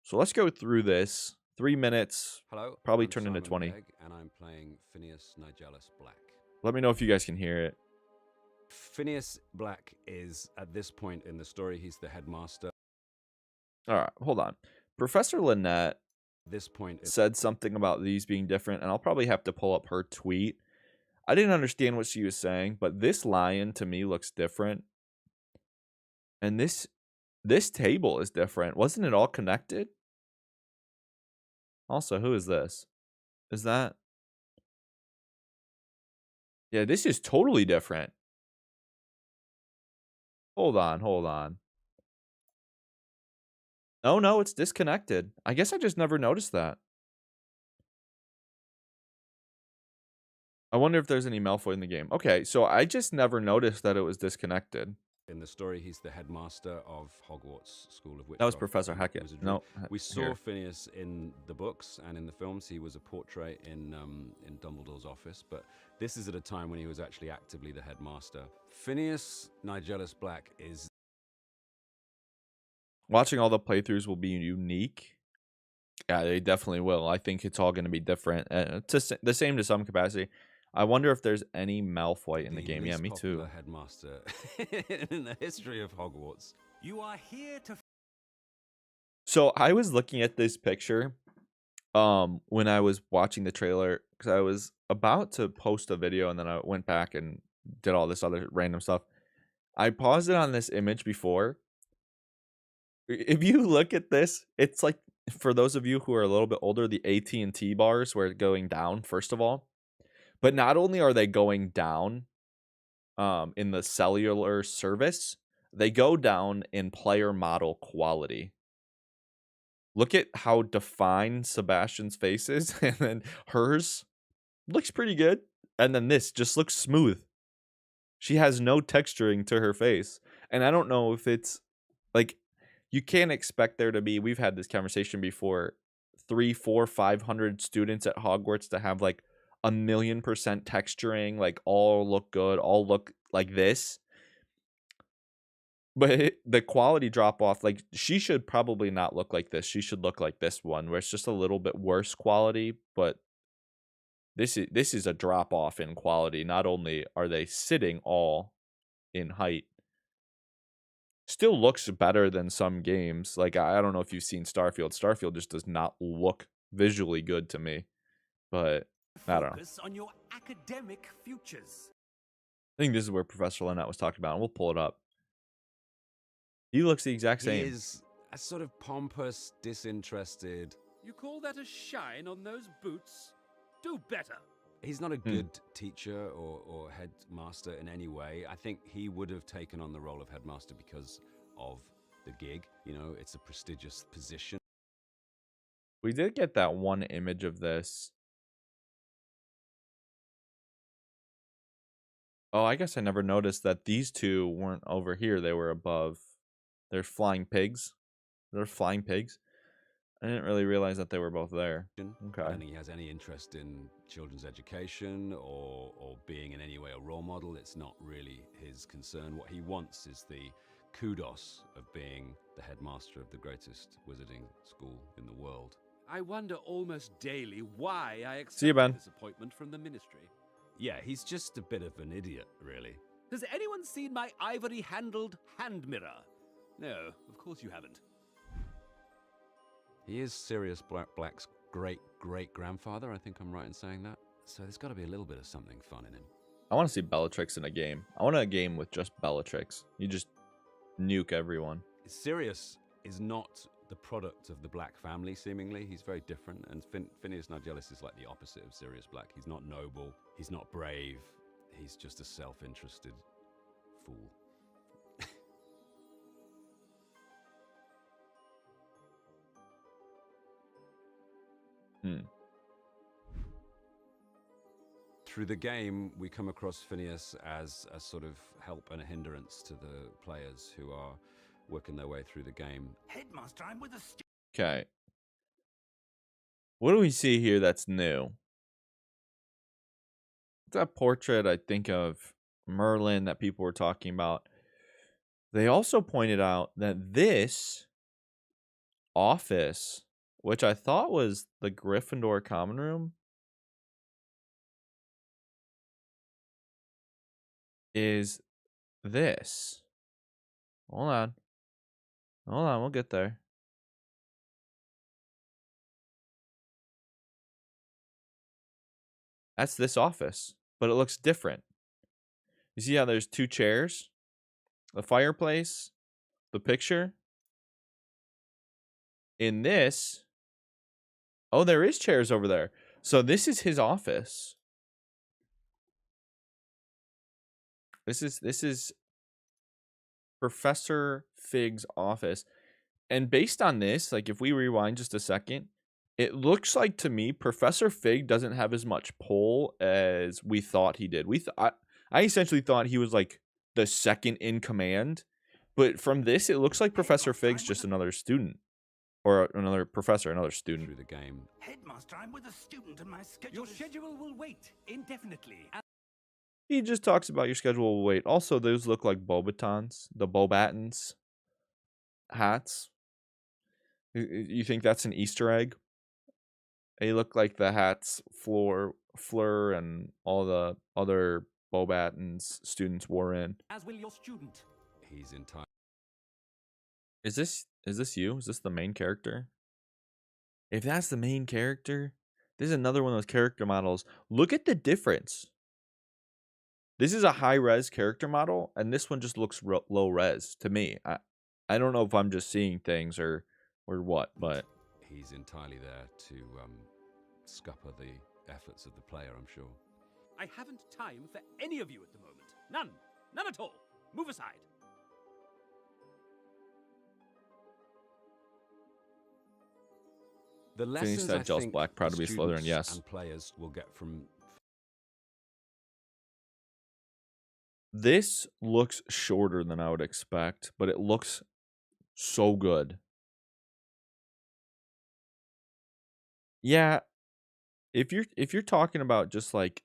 So let's go through this. 3 minutes. Hello. Probably I'm turn into Simon 20. Pegg, and I'm playing Phineas Nigellus Black. Let me know if you guys can hear it. Phineas Black is, at this point in the story, he's the headmaster. All right, hold on. Professor Lynette At this point said something about these being different, and I'll probably have to pull up her tweet. I didn't understand what she was saying, but this lion to me looks different. And this table is different. Wasn't it all connected? Also, who is this? Is that... Yeah, this is totally different. Hold on. Oh, no, it's disconnected. I guess I just never noticed that. I wonder if there's any Malfoy in the game. Okay, so I just never noticed that it was disconnected. in the story, he's the headmaster of Hogwarts School of Witchcraft. That was Professor and Hackett. Wizardry. No, We saw here. Phineas in the books and in the films. He was a portrait in Dumbledore's office, but this is at a time when he was actually actively the headmaster. Phineas Nigellus Black is... Watching all the playthroughs will be unique. Yeah, they definitely will. I think it's all going to be different. The same to some capacity. I wonder if there's any Malfoy in the game. Yeah, me too. Headmaster in the history of Hogwarts. You are here to... So I was looking at this picture when I was watching the trailer because I was about to post a video and then I went back and did all this other random stuff. I paused it on this image before. If you look at this, it's like, for those of you who are a little bit older, the AT&T bars were going down, first of all. But not only are they going down in the cellular service, they go down in player model quality. Look at how defined Sebastian's face is, and then hers looks pretty good. And then this just looks smooth. She has no texturing to her face. And I don't know if it's like... You can't expect there to be, we've had this conversation before, 300, 400, 500 students at Hogwarts to have like 1,000,000% texturing, like all look good, all look like this. But the quality drop off, like she should probably not look like this. She should look like this one, where it's just a little bit worse quality. But this is a drop off in quality. Not only are they sitting all in height, still looks better than some games. Like, I don't know if you've seen Starfield. Starfield just does not look visually good to me. But I don't know. Focus on your academic futures. I think this is where Professor Lynette was talking about, and we'll pull it up. He looks the exact same. He is a sort of pompous, disinterested... You call that a shine on those boots? Do better. He's not a good teacher or headmaster in any way. I think he would have taken on the role of headmaster because of the gig. You know, it's a prestigious position. We did get that one image of this. Oh, I guess I never noticed that these two weren't over here. They were above. They're flying pigs. They're flying pigs. I didn't really realize that they were both there. Okay. I don't think he has any interest in children's education or being in any way a role model. It's not really his concern. What he wants is the kudos of being the headmaster of the greatest wizarding school in the world. I wonder almost daily why I See you, Ben. accepted this appointment from the ministry. Yeah, he's just a bit of an idiot, really. Has anyone seen my ivory-handled hand mirror? No, of course you haven't. He is Sirius Black's great-great-grandfather, I think I'm right in saying that. So there's got to be a little bit of something fun in him. I want to see Bellatrix in a game. I want a game with just Bellatrix. You just nuke everyone. Sirius is not the product of the Black family, seemingly. He's very different, and Phineas Nigellus is like the opposite of Sirius Black. He's not noble, he's not brave, he's just a self-interested fool. Through the game, we come across Phineas as a sort of help and a hindrance to the players who are working their way through the game. Headmaster, I'm with a Okay. What do we see here that's new? That portrait, I think, of Merlin that people were talking about. They also pointed out that this office, which I thought was the Gryffindor common room, is this. Hold on. Hold on, we'll get there. That's this office, but it looks different. You see how there's two chairs? The fireplace, the picture. In this, oh, there is chairs over there. So this is his office. This is Professor Fig's office. And based on this, like if we rewind just a second, it looks like to me Professor Fig doesn't have as much pull as we thought he did. I essentially thought he was like the second in command, but from this it looks like Professor Fig's just another student or another professor, another student. Through the game. Headmaster, I'm with a student and my schedule. Your schedule will wait indefinitely. He just talks about your schedule will wait. Also, those look like Bobatons, the Bobatons hats. You think that's an Easter egg? They look like the hats Fleur and all the other Bobatons students wore in. As will your student. He's entirely. Is this you? Is this the main character? If that's the main character, this is another one of those character models. Look at the difference. This is a high-res character model, and this one just looks low-res to me. I don't know if I'm just seeing things or what, but He's entirely there to scupper the efforts of the player, I'm sure. I haven't time for any of you at the moment. None. None at all. Move aside. The Phineas lessons I Nigellus think Black, proud to be a Slytherin, students yes. and players will get from this looks shorter than I would expect, but it looks so good. Yeah, if you're talking about just like,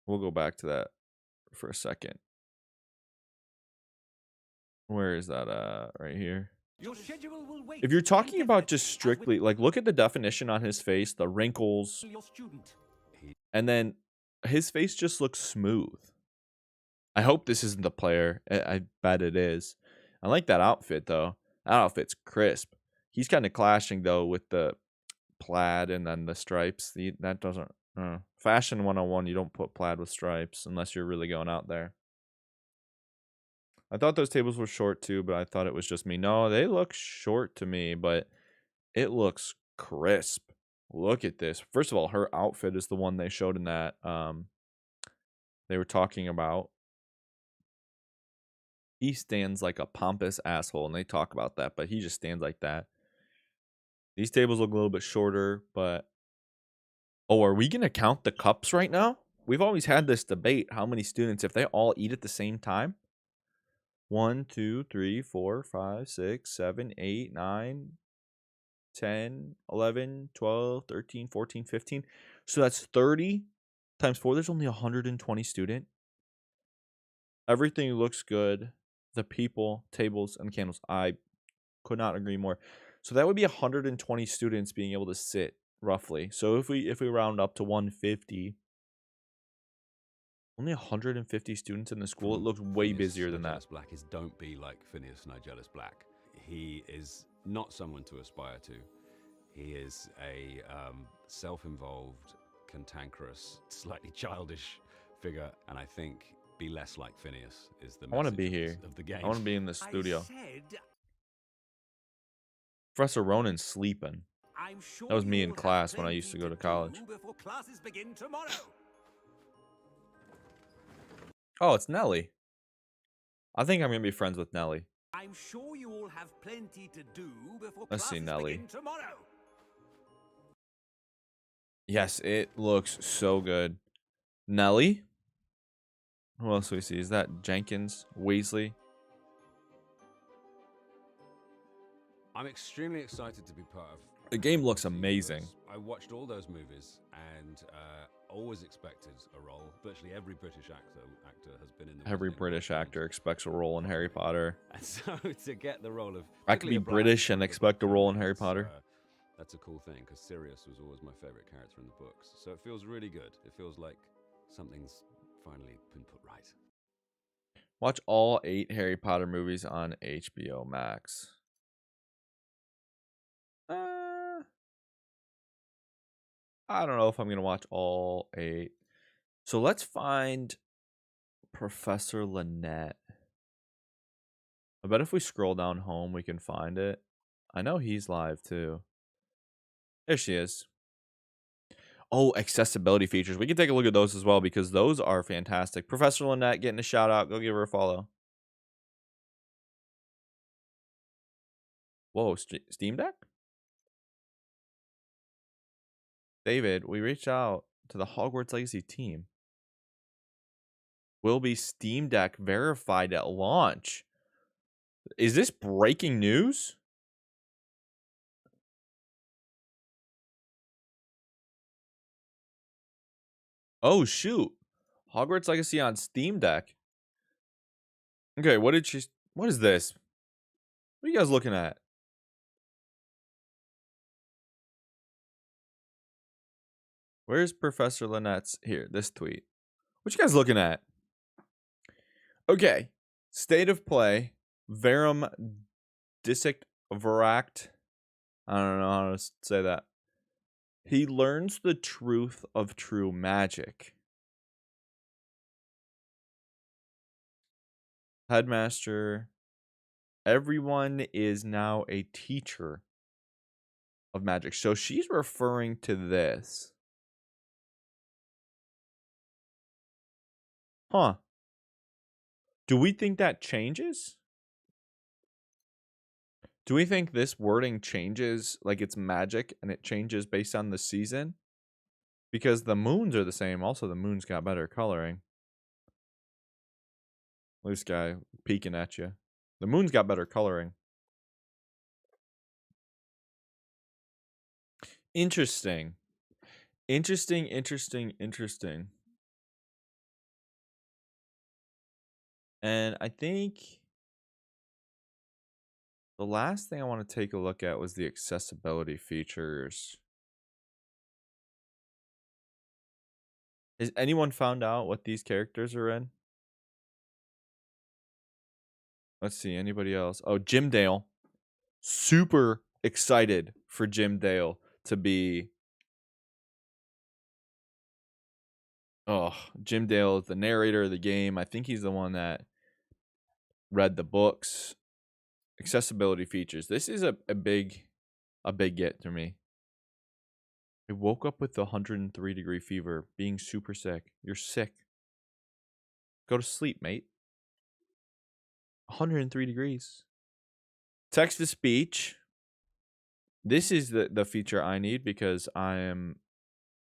we'll go back to that for a second. Where is that right here? Your schedule will wait. If you're talking about just strictly, like, look at the definition on his face, the wrinkles, Your student. and then his face just looks smooth. I hope this isn't the player. I bet it is. I like that outfit, though. That outfit's crisp. He's kind of clashing, though, with the plaid and then the stripes. That doesn't... Fashion 101, you don't put plaid with stripes unless you're really going out there. I thought those tables were short, too, but I thought it was just me. No, they look short to me, but it looks crisp. Look at this. First of all, her outfit is the one they showed in that they were talking about. He stands like a pompous asshole, and they talk about that, but he just stands like that. These tables look a little bit shorter, but... Oh, are we going to count the cups right now? We've always had this debate. How many students, if they all eat at the same time? 1, 2, 3, 4, 5, 6, 7, 8, 9, 10, 11, 12, 13, 14, 15. So that's 30 times 4. There's only 120 students. Everything looks good. the people, tables, and candles. I could not agree more. So that would be 120 students being able to sit roughly. So if we round up to 150, only 150 students in the school. It looks way Phineas busier than that. Nigellus Black is don't be like Phineas Nigellus Black. He is not someone to aspire to. He is a self-involved, cantankerous, slightly childish figure, and I think be less like Phineas is the I want to message be of here. of the game. I want to be in the I studio. said, Professor Ronan's sleeping. I'm sure That was me you in all have class when I used to plenty go to college. do before classes begin tomorrow. Oh, it's Nelly. I think I'm gonna be friends with Nelly. I'm sure you all have plenty to do before Let's see, classes Nelly. begin tomorrow. Yes, it looks so good. Nelly. Who else do we see? Is that Jenkins? Weasley? I'm extremely excited to be part of. The game looks the amazing. universe. I watched all those movies and always expected a role. Virtually every British actor has been in the. Every British actor expects a role in Harry Potter. And so to get the role of, I could be British and expect a role in Harry Potter. That's a cool thing because Sirius was always my favorite character in the books. So it feels really good. It feels like something's finally been put right. Watch all 8 Harry Potter movies on HBO Max. I don't know if I'm going to watch all 8. So let's find Professor Lynette. I bet if we scroll down home, we can find it. I know he's live too. There she is. Oh, accessibility features. We can take a look at those as well because those are fantastic. Professor Lynette getting a shout out. Go give her a follow. Whoa, Steam Deck? David, we reached out to the Hogwarts Legacy team. Will be Steam Deck verified at launch. Is this breaking news? Oh, shoot. Hogwarts Legacy on Steam Deck. Okay, what is this? What are you guys looking at? Where's Professor Lynette's? Here, this tweet. What you guys looking at? Okay. State of play. Verum Disict Veract. I don't know how to say that. He learns the truth of true magic. Headmaster. Everyone is now a teacher of magic. So she's referring to this. Huh. Do we think that changes? Do we think this wording changes, like it's magic and it changes based on the season? Because the moons are the same. Also, the moon's got better coloring. This guy peeking at you. The moon's got better coloring. Interesting. Interesting. And I think the last thing I want to take a look at was the accessibility features. Has anyone found out what these characters are in? Let's see. Anybody else? Oh, Jim Dale. Super excited for Jim Dale to be. Oh, Jim Dale is the narrator of the game. I think he's the one that read the books. Accessibility features. This is a big get to me. I woke up with a 103-degree fever, being super sick. You're sick. Go to sleep, mate. 103 degrees. Text to speech. This is the feature I need because I am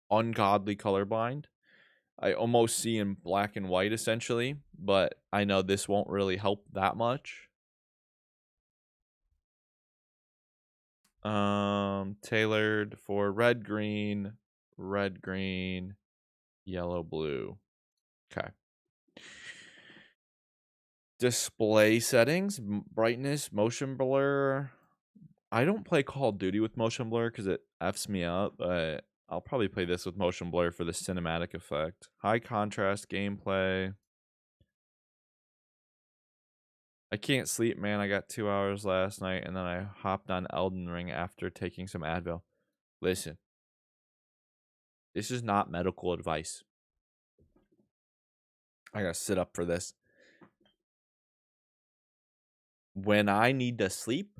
ungodly colorblind. I almost see in black and white essentially, but I know this won't really help that much. Tailored for red, green, yellow, blue. Okay. Display settings, brightness, motion blur. I don't play Call of Duty with motion blur because it Fs me up, but I'll probably play this with motion blur for the cinematic effect. High contrast gameplay. I can't sleep, man. I got 2 hours last night, and then I hopped on Elden Ring after taking some Advil. Listen, this is not medical advice. I gotta sit up for this. When I need to sleep,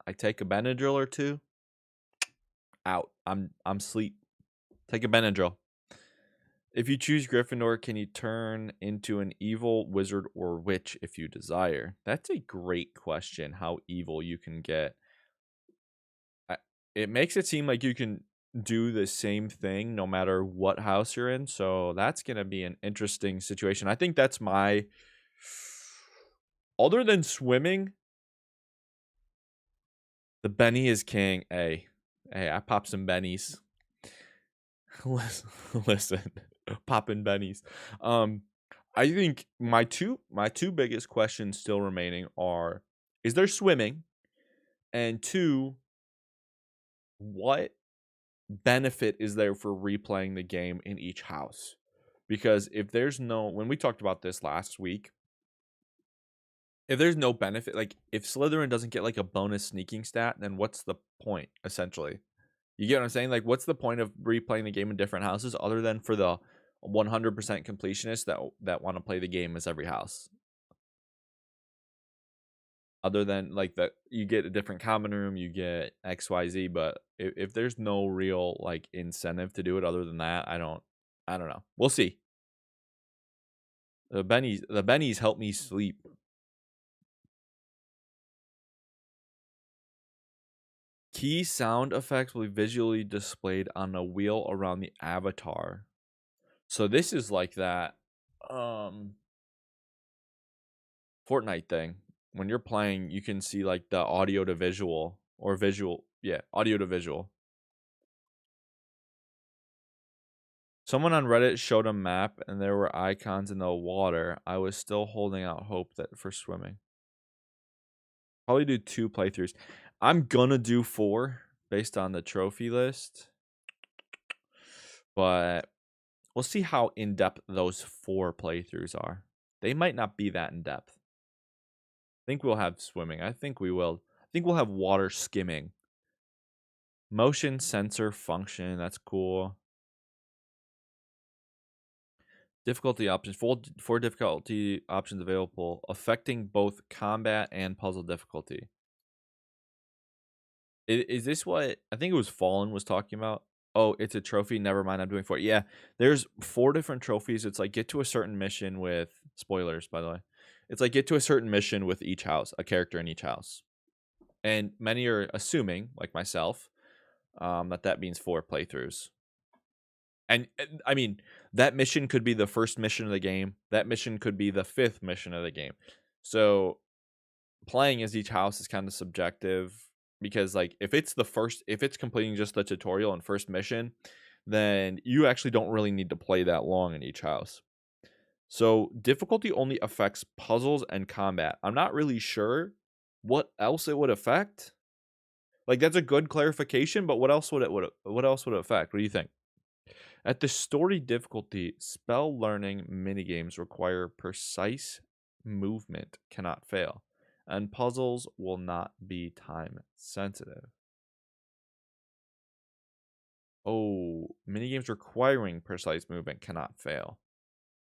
I take a Benadryl or two. Out. I'm sleep. Take a Benadryl. If you choose Gryffindor, can you turn into an evil wizard or witch if you desire? That's a great question. How evil you can get. It makes it seem like you can do the same thing no matter what house you're in. So that's going to be an interesting situation. I think that's my. Other than swimming, the Benny is king. Hey, I pop some bennies. Listen, popping bennies. I think my two biggest questions still remaining are: is there swimming? And two, what benefit is there for replaying the game in each house? Because if there's no, when we talked about this last week, if there's no benefit, like if Slytherin doesn't get like a bonus sneaking stat, then what's the point essentially? You get what I'm saying? Like, what's the point of replaying the game in different houses other than for the 100% completionists that want to play the game as every house? Other than like that, you get a different common room, you get XYZ, but if there's no real like incentive to do it other than that, I don't know. We'll see. The bennies help me sleep. Key sound effects will be visually displayed on a wheel around the avatar. So this is like that Fortnite thing. When you're playing, you can see like the audio to visual or visual, audio to visual. Someone on Reddit showed a map and there were icons in the water. I was still holding out hope that for swimming. Probably do 2 playthroughs. I'm gonna do 4 based on the trophy list, but we'll see how in depth those 4 playthroughs are. They might not be that in depth. I think we'll have swimming. I think we will. I think we'll have water skimming. Motion sensor function. That's cool. Difficulty options. 4 difficulty options available, affecting both combat and puzzle difficulty. Is this what I think it was Fallen was talking about? Oh, it's a trophy. Never mind. I'm doing 4. Yeah, there's 4 different trophies. It's like get to a certain mission with spoilers, by the way. It's like get to a certain mission with each house, a character in each house. And many are assuming, like myself, that means 4 playthroughs. And I mean, that mission could be the first mission of the game. That mission could be the 5th mission of the game. So playing as each house is kind of subjective because like if it's completing just the tutorial and first mission, then you actually don't really need to play that long in each house. So difficulty only affects puzzles and combat. I'm not really sure what else it would affect. Like that's a good clarification, but what else would it affect? What do you think? At the story difficulty, spell learning minigames require precise movement, cannot fail, and puzzles will not be time sensitive. Oh, minigames requiring precise movement cannot fail.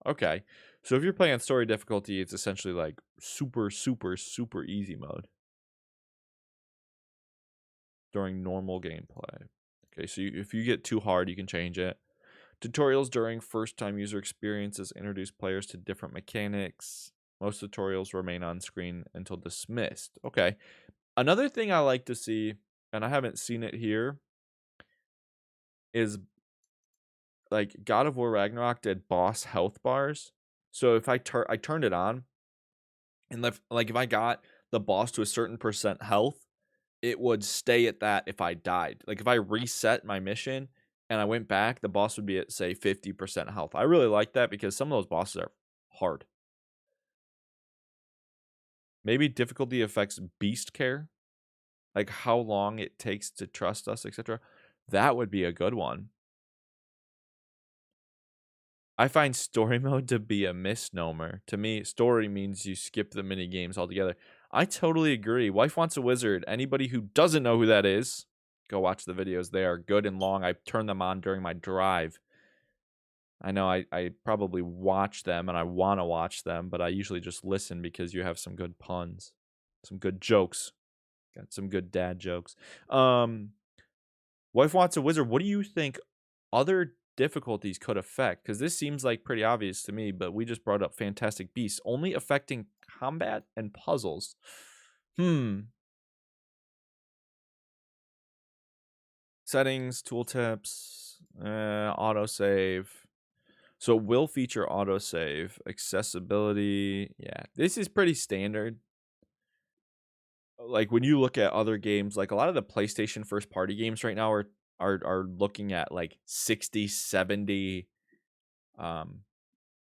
Okay, so if you're playing on story difficulty, it's essentially like super, super, super easy mode during normal gameplay. Okay, so if you get too hard, you can change it. Tutorials during first-time user experiences introduce players to different mechanics. Most tutorials remain on screen until dismissed. Okay. Another thing I like to see, and I haven't seen it here, is like God of War Ragnarok did boss health bars. So if I turned it on, and like if I got the boss to a certain percent health, it would stay at that if I died. Like if I reset my mission and I went back, the boss would be at say 50% health. I really like that because some of those bosses are hard. Maybe difficulty affects beast care, like how long it takes to trust us, etc. That would be a good one. I find story mode to be a misnomer. To me, story means you skip the mini games altogether. I totally agree. Wife Wants a Wizard. Anybody who doesn't know who that is, go watch the videos. They are good and long. I turn them on during my drive. I know I probably watch them and I want to watch them, but I usually just listen because you have some good puns, some good jokes. Got some good dad jokes. Wife Wants a Wizard. What do you think other difficulties could affect? Because this seems like pretty obvious to me, but we just brought up Fantastic Beasts, only affecting combat and puzzles. Settings, tooltips, autosave. So it will feature autosave, accessibility. Yeah, this is pretty standard. Like when you look at other games, like a lot of the PlayStation first party games right now are looking at like 60, 70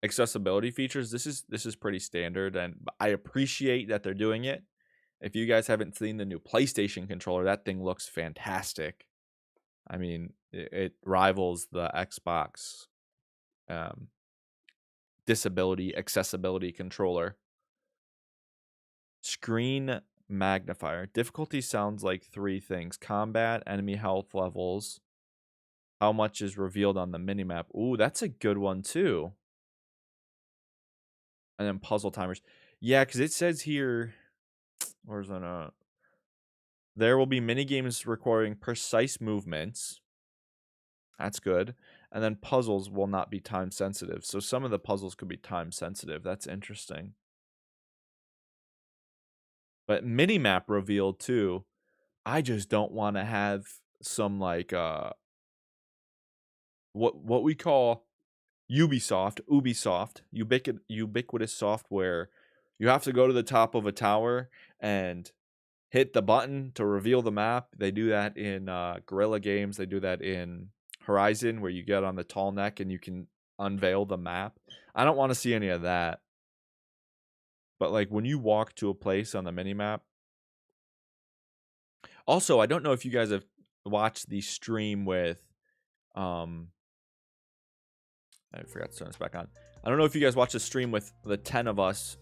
accessibility features. This is pretty standard, and I appreciate that they're doing it. If you guys haven't seen the new PlayStation controller, that thing looks fantastic. I mean, it rivals the Xbox disability accessibility controller. Screen magnifier. Difficulty sounds like 3 things: combat, enemy health levels, how much is revealed on the minimap. Ooh, that's a good one too. And then puzzle timers. Yeah, because it says here, where's that? There will be mini games requiring precise movements. That's good. And then puzzles will not be time sensitive. So some of the puzzles could be time sensitive. That's interesting. But minimap revealed too. I just don't want to have some like what we call Ubisoft, ubiquitous software. You have to go to the top of a tower and hit the button to reveal the map. They do that in Guerrilla Games. They do that in Horizon, where you get on the tall neck and you can unveil the map. I don't want to see any of that. But like when you walk to a place on the minimap. Also, I don't know if you guys have watched the stream with I forgot to turn this back on. I don't know if you guys watched the stream with the 10 of us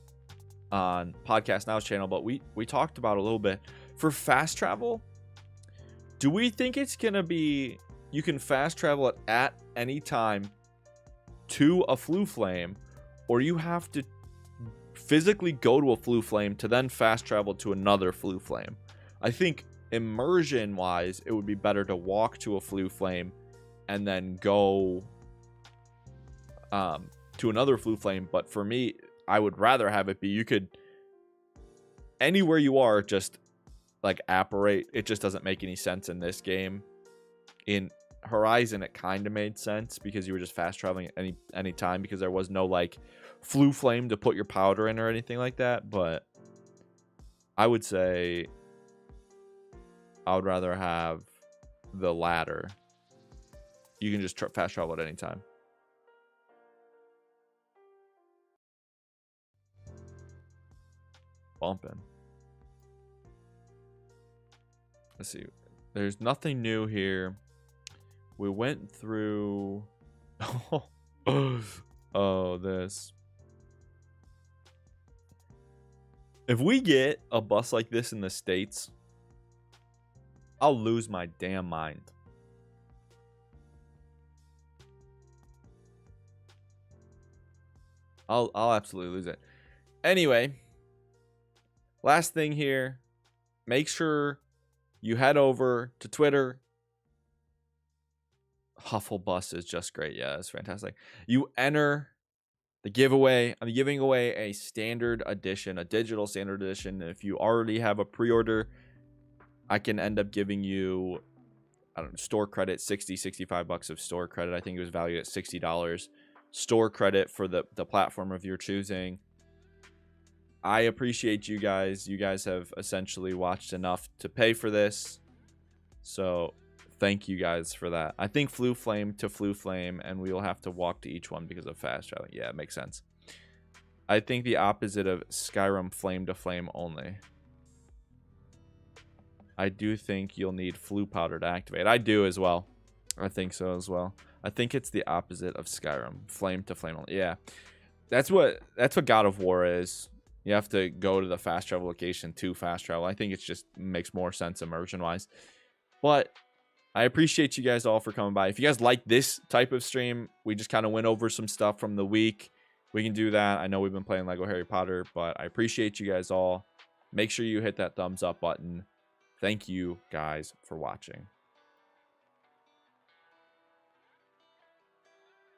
on Podcast Now's channel, but we talked about a little bit. For fast travel, do we think it's going to be you can fast travel at any time to a Floo Flame, or you have to physically go to a Floo Flame to then fast travel to another Floo Flame? I think immersion wise, it would be better to walk to a Floo Flame and then go to another Floo Flame. But for me, I would rather have it be you could anywhere you are just like apparate. It just doesn't make any sense in this game. In Horizon, it kind of made sense because you were just fast traveling at any time because there was no like Floo Flame to put your powder in or anything like that. But I would say I would rather have the latter. You can just fast travel at any time. Bumping. Let's see. There's nothing new here. We went through. Oh, this. If we get a bus like this in the States, I'll lose my damn mind. I'll absolutely lose it. Anyway, last thing here. Make sure you head over to Twitter. Hufflebus is just great. Yeah, it's fantastic. You enter the giveaway. I'm giving away a standard edition, a digital standard edition. If you already have a pre-order, I can end up giving you, I don't know, store credit, $65 of store credit. I think it was valued at $60. Store credit for the platform of your choosing. I appreciate you guys. You guys have essentially watched enough to pay for this. So thank you guys for that. I think Floo Flame to Floo Flame, and we will have to walk to each one because of fast traveling. Yeah, it makes sense. I think the opposite of Skyrim flame to flame only. I do think you'll need flue powder to activate. I do as well. I think so as well. I think it's the opposite of Skyrim, flame to flame only. Yeah, that's what God of War is. You have to go to the fast travel location to fast travel. I think it just makes more sense immersion wise. But I appreciate you guys all for coming by. If you guys like this type of stream, we just kind of went over some stuff from the week. We can do that. I know we've been playing Lego Harry Potter, but I appreciate you guys all. Make sure you hit that thumbs up button. Thank you guys for watching.